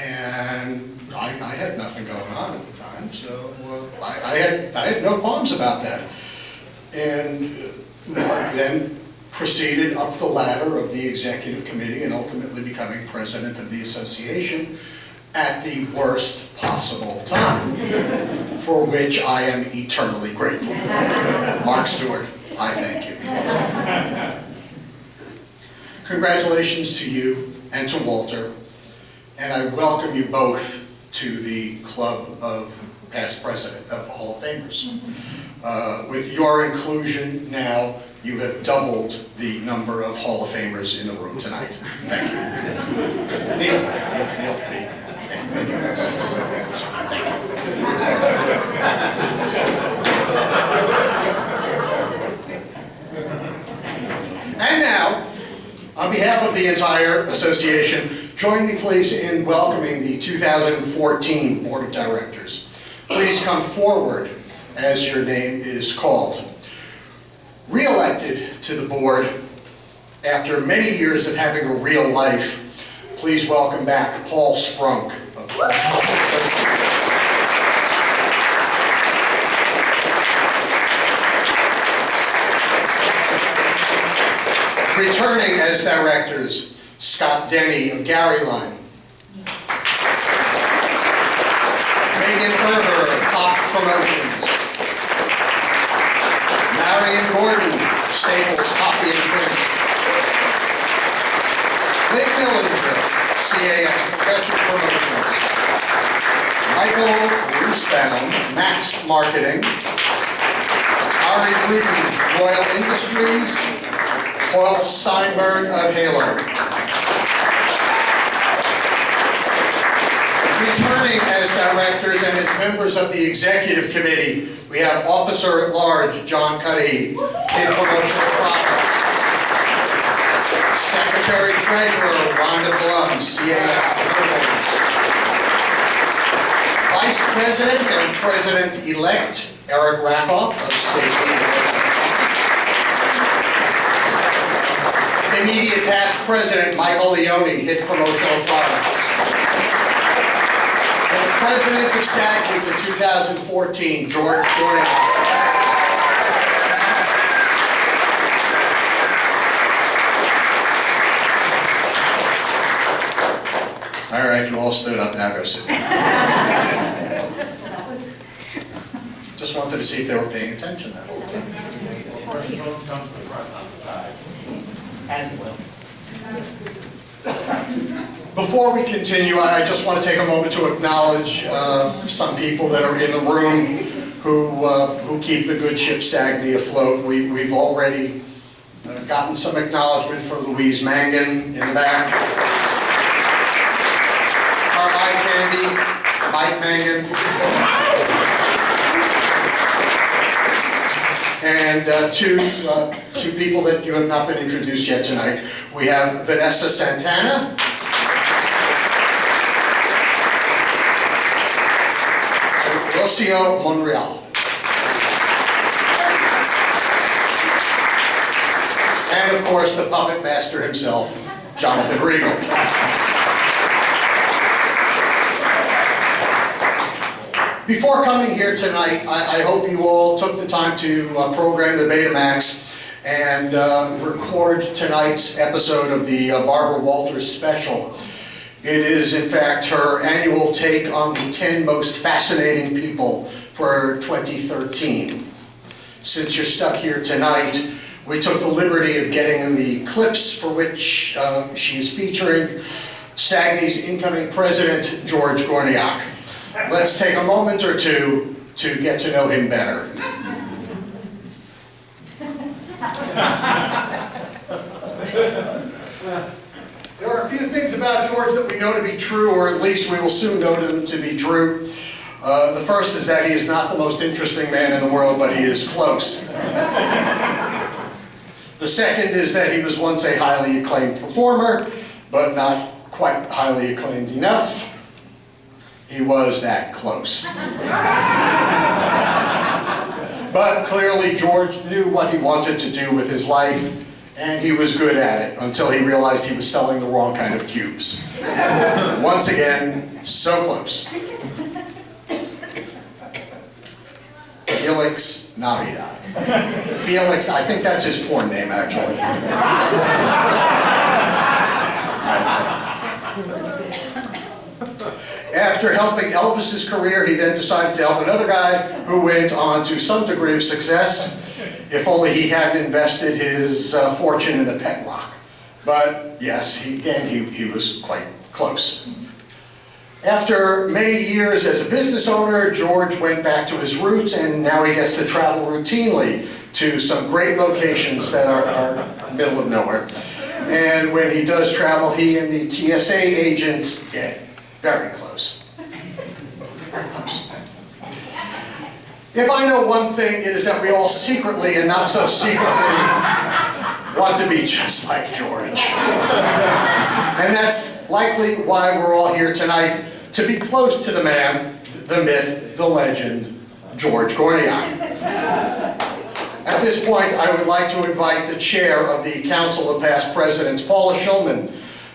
And I had nothing going on at the time, so I had no qualms about that. And Mark then proceeded up the ladder of the executive committee and ultimately becoming president of the association at the worst possible time, for which I am eternally grateful. Mark Stewart, I thank you. Congratulations to you and to Walter, and I welcome you both to the club of past president of Hall of Famers. With your inclusion now, you have doubled the number of Hall of Famers in the room tonight. Thank you. Neil. Thank you guys. Thank you. And now, on behalf of the entire association, join me please in welcoming the 2014 Board of Directors. Please come forward as your name is called. Re-elected to the board after many years of having a real life, please welcome back Paul Sprunk of Paul Sprunk Associates. Returning as directors, Scott Denny of Garyline. Megan Berger of Pop Promotions. Marion Gordon, Staples Copy and Print. Nick Dillinger, CAX Progressive Promotions. Michael Reesbaum, Max Marketing. Ari Bruton, Royal Industries. Paul Steinberg of Halo. Returning as directors and as members of the executive committee, we have Officer at Large John Cudahy in Promotional Products. Secretary Treasurer Rhonda Blum, CAS. Vice President and President-elect Eric Rakoff of State. Immediate past President Michael Leone, Hit Promotional Products. And the President of SAAGNY for 2014, George Jordan. All right, you all stood up, now go sit down. Just wanted to see if they were paying attention that whole time. And will. Before we continue, I just want to take a moment to acknowledge some people that are in the room who keep the good ship SAAGNY afloat. We've already gotten some acknowledgement for Louise Mangan in the back. Our eye candy, Mike Mangan. And two people that you have not been introduced yet tonight. We have Vanessa Santana. And Rocio Monreal. And of course, the puppet master himself, Jonathan Regal. Before coming here tonight, I hope you all took the time to program the Betamax and record tonight's episode of the Barbara Walters special. It is, in fact, her annual take on the 10 most fascinating people for 2013. Since you're stuck here tonight, we took the liberty of getting the clips for which she's featuring SAAGNY's incoming president, George Gorniak. Let's take a moment or two to get to know him better. There are a few things about George that we know to be true, or at least we will soon know them to be true. The first is that he is not the most interesting man in the world, but he is close. The second is that he was once a highly acclaimed performer, but not quite highly acclaimed enough. He was that close. But clearly George knew what he wanted to do with his life, and he was good at it until he realized he was selling the wrong kind of cubes. Once again, so close. Felix Navidad. Felix, I think that's his porn name, actually. After helping Elvis's career, he then decided to help another guy who went on to some degree of success, if only he hadn't invested his fortune in the pet rock. But yes, he was quite close. After many years as a business owner, George went back to his roots, and now he gets to travel routinely to some great locations that are middle of nowhere. And when he does travel, he and the TSA agents get very close. Very close. If I know one thing, it is that we all secretly and not so secretly want to be just like George. And that's likely why we're all here tonight, to be close to the man, the myth, the legend, George Gorniak. At this point, I would like to invite the chair of the Council of Past Presidents, Paula Schulman,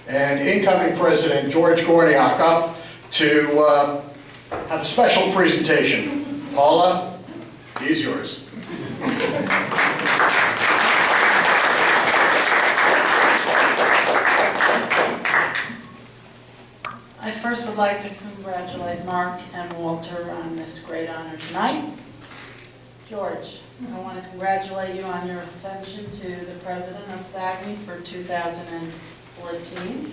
and incoming President George Gorniak up to have a special presentation. Paula, he's yours. I first would like to congratulate Mark and Walter on this great honor tonight. George, I want to congratulate you on your ascension to the President of SAAGNY for 2014.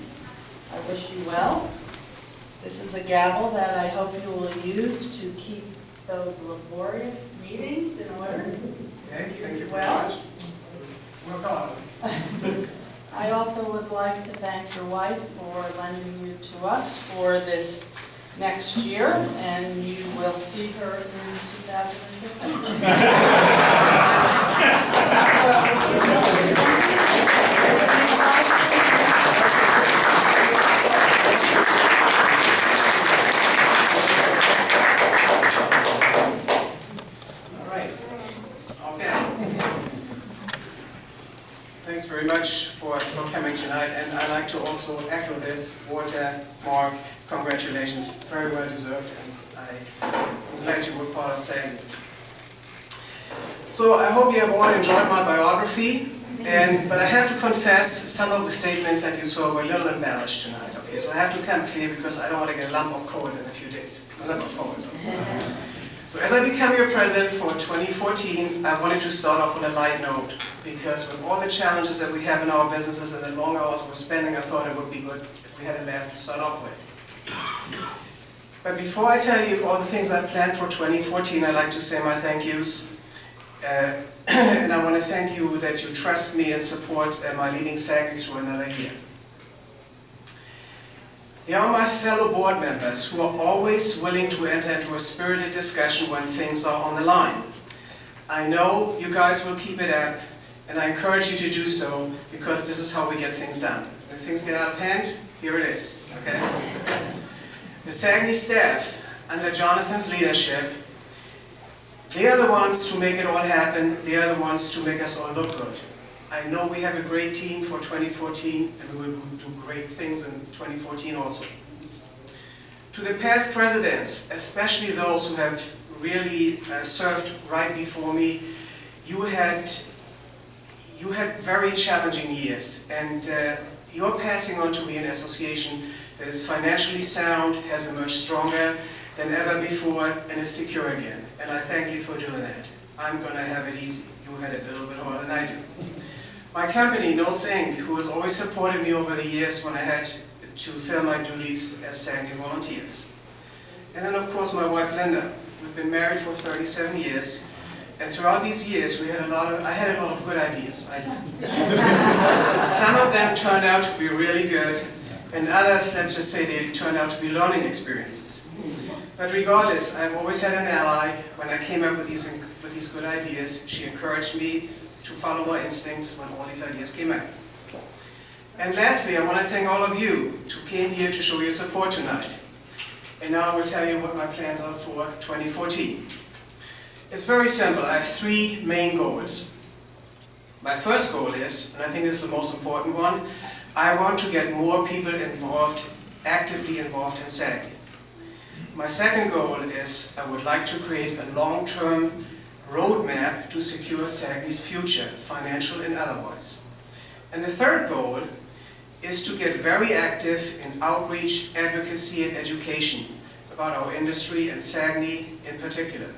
I wish you well. This is a gavel that I hope you will use to keep those laborious meetings in order. Thank you Well. Work hard. I also would like to thank your wife for lending you to us for this next year, and you will see her in 2015. All right. Okay. Thanks very much for coming tonight, and I'd like to also echo this. Walter, Mark, congratulations, very well deserved, and I'm glad you were part of SAAGNY. So I hope you have all enjoyed my biography, but I have to confess some of the statements that you saw were a little embellished tonight. Okay, so I have to come clear because I don't want to get a lump of coal in a few days. A lump of coal, okay. So as I become your president for 2014, I wanted to start off on a light note, because with all the challenges that we have in our businesses and the long hours we're spending, I thought it would be good if we had a laugh to start off with. But before I tell you all the things I've planned for 2014, I'd like to say my thank yous. And I want to thank you that you trust me and support my leading SAAGNY through another year. They are my fellow board members who are always willing to enter into a spirited discussion when things are on the line. I know you guys will keep it up, and I encourage you to do so, because this is how we get things done. If things get out of hand, here it is, okay? The SAAGNY staff, under Jonathan's leadership, they are the ones to make it all happen. They are the ones to make us all look good. I know we have a great team for 2014, and we will do great things in 2014 also. To the past presidents, especially those who have really served right before me, you had very challenging years, and you're passing on to me an association that is financially sound, has emerged stronger than ever before, and is secure again. And I thank you for doing that. I'm going to have it easy. You had it a little bit harder than I do. My company, Notes Inc., who has always supported me over the years when I had to fill my duties as SAAGNY volunteers. And then, of course, my wife, Linda. We've been married for 37 years, and throughout these years, I had a lot of good ideas. I did. Some of them turned out to be really good, and others, let's just say, they turned out to be learning experiences. But regardless, I've always had an ally. When I came up with these good ideas, she encouraged me to follow my instincts when all these ideas came up. And lastly, I want to thank all of you who came here to show your support tonight. And now I will tell you what my plans are for 2014. It's very simple. I have three main goals. My first goal is, and I think this is the most important one, I want to get more people involved, actively involved in SAAGNY. My second goal is I would like to create a long-term roadmap to secure SAAGNY's future, financial and otherwise. And the third goal is to get very active in outreach, advocacy, and education about our industry and SAAGNY in particular.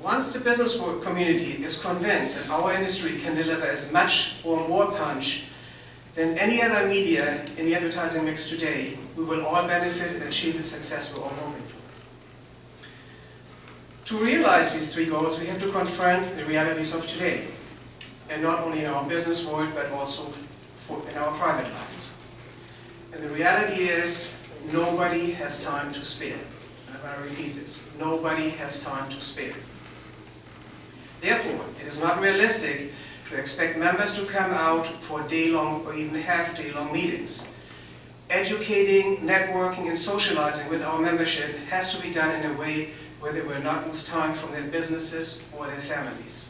Once the business community is convinced that our industry can deliver as much or more punch than any other media in the advertising mix today, we will all benefit and achieve the success we're all hoping for. To realize these three goals, we have to confront the realities of today, and not only in our business world, but also in our private lives. And the reality is, nobody has time to spare. And I'm going to repeat this. Nobody has time to spare. Therefore, it is not realistic to expect members to come out for day-long or even half-day-long meetings. Educating, networking, and socializing with our membership has to be done in a way where they will not lose time from their businesses or their families.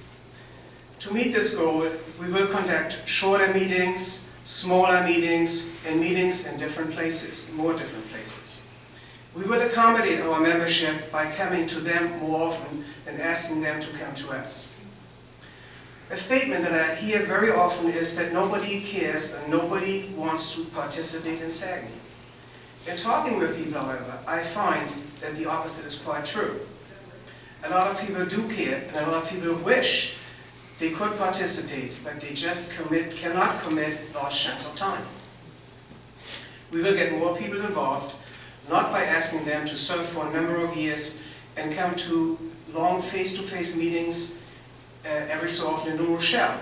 To meet this goal, we will conduct shorter meetings, smaller meetings, and meetings in different places, more different places. We will accommodate our membership by coming to them more often than asking them to come to us. A statement that I hear very often is that nobody cares and nobody wants to participate in SAAGNY. In talking with people, however, I find that the opposite is quite true. A lot of people do care, and a lot of people wish they could participate, but they just cannot commit large chunks of time. We will get more people involved, not by asking them to serve for a number of years and come to long face-to-face meetings every so often in New Rochelle.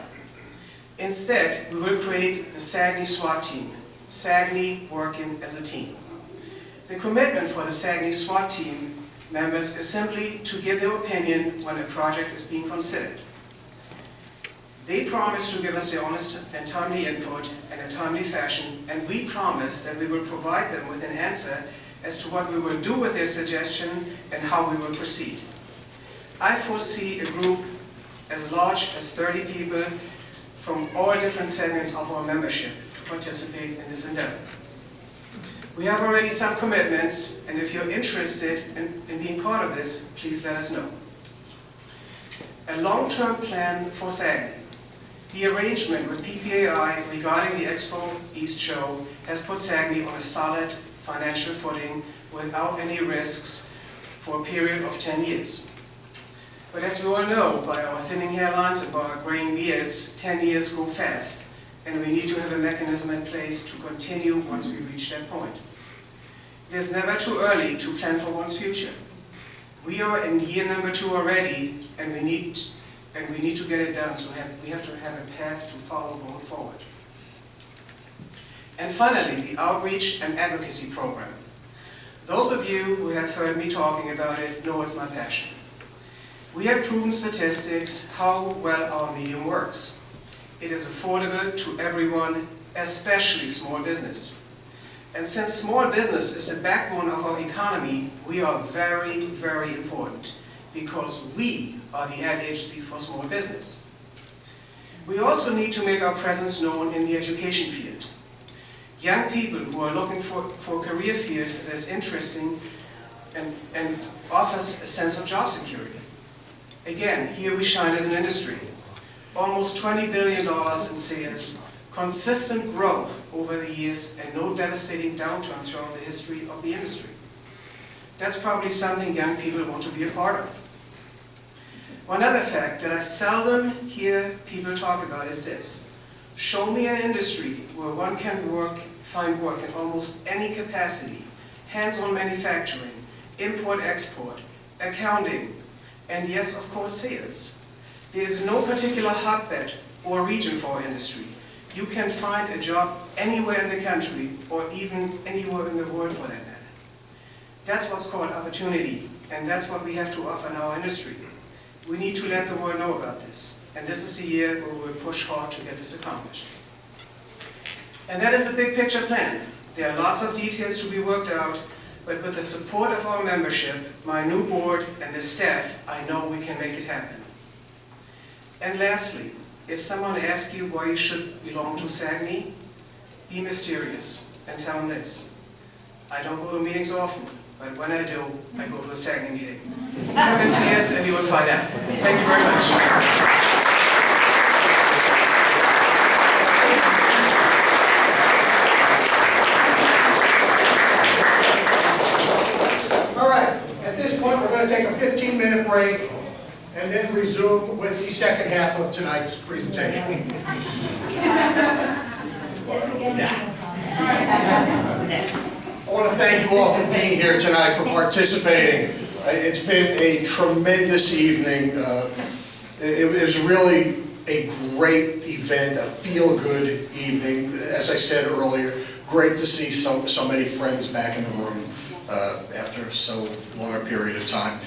Instead, we will create the SAAGNY SWAT team, SAAGNY working as a team. The commitment for the SAAGNY SWAT team members is simply to give their opinion when a project is being considered. They promise to give us their honest and timely input in a timely fashion, and we promise that we will provide them with an answer as to what we will do with their suggestion and how we will proceed. I foresee a group as large as 30 people from all different segments of our membership to participate in this endeavor. We have already some commitments, and if you're interested in being part of this, please let us know. A long-term plan for SAAGNY. The arrangement with PPAI regarding the Expo East show has put SAAGNY on a solid financial footing without any risks for a period of 10 years. But as we all know, by our thinning hairlines and by our graying beards, 10 years go fast, and we need to have a mechanism in place to continue once we reach that point. It is never too early to plan for one's future. We are in year number 2 already, and we need to get it done, so we have to have a path to follow going forward. And finally, the outreach and advocacy program. Those of you who have heard me talking about it know it's my passion. We have proven statistics how well our medium works. It is affordable to everyone, especially small business. And since small business is the backbone of our economy, we are very, very important because we are the ad agency for small business. We also need to make our presence known in the education field. Young people who are looking for a career field that is interesting and offers a sense of job security. Again, here we shine as an industry. Almost $20 billion in sales, consistent growth over the years, and no devastating downturn throughout the history of the industry. That's probably something young people want to be a part of. One other fact that I seldom hear people talk about is this. Show me an industry where one can find work in almost any capacity, hands-on manufacturing, import-export, accounting, and yes, of course, sales. There is no particular hotbed or region for our industry. You can find a job anywhere in the country or even anywhere in the world for that matter. That's what's called opportunity, and that's what we have to offer in our industry. We need to let the world know about this, and this is the year where we will push hard to get this accomplished. And that is a big picture plan. There are lots of details to be worked out, but with the support of our membership, my new board, and the staff, I know we can make it happen. And lastly, if someone asks you why you should belong to SAAGNY, be mysterious and tell them this. I don't go to meetings often, but when I do, I go to a SAAGNY meeting. Come and see us and you will find out. Thank you very much. All right, at this point, we're going to take a 15-minute break and then resume with the second half of tonight's presentation. I want to thank you all for being here tonight, for participating. It's been a tremendous evening. It was really a great event, a feel-good evening. As I said earlier, great to see so many friends back in the room after so long a period of time.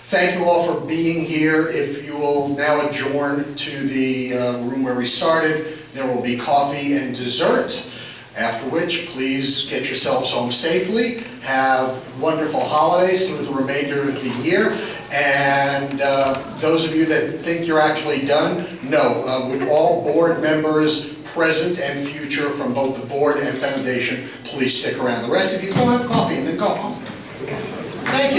Thank you all for being here. If you will now adjourn to the room where we started, there will be coffee and dessert. After which, please get yourselves home safely. Have wonderful holidays through the remainder of the year. And those of you that think you're actually done, no. With all board members present and future from both the board and foundation, please stick around. The rest of you go have coffee and then go home. Thank you.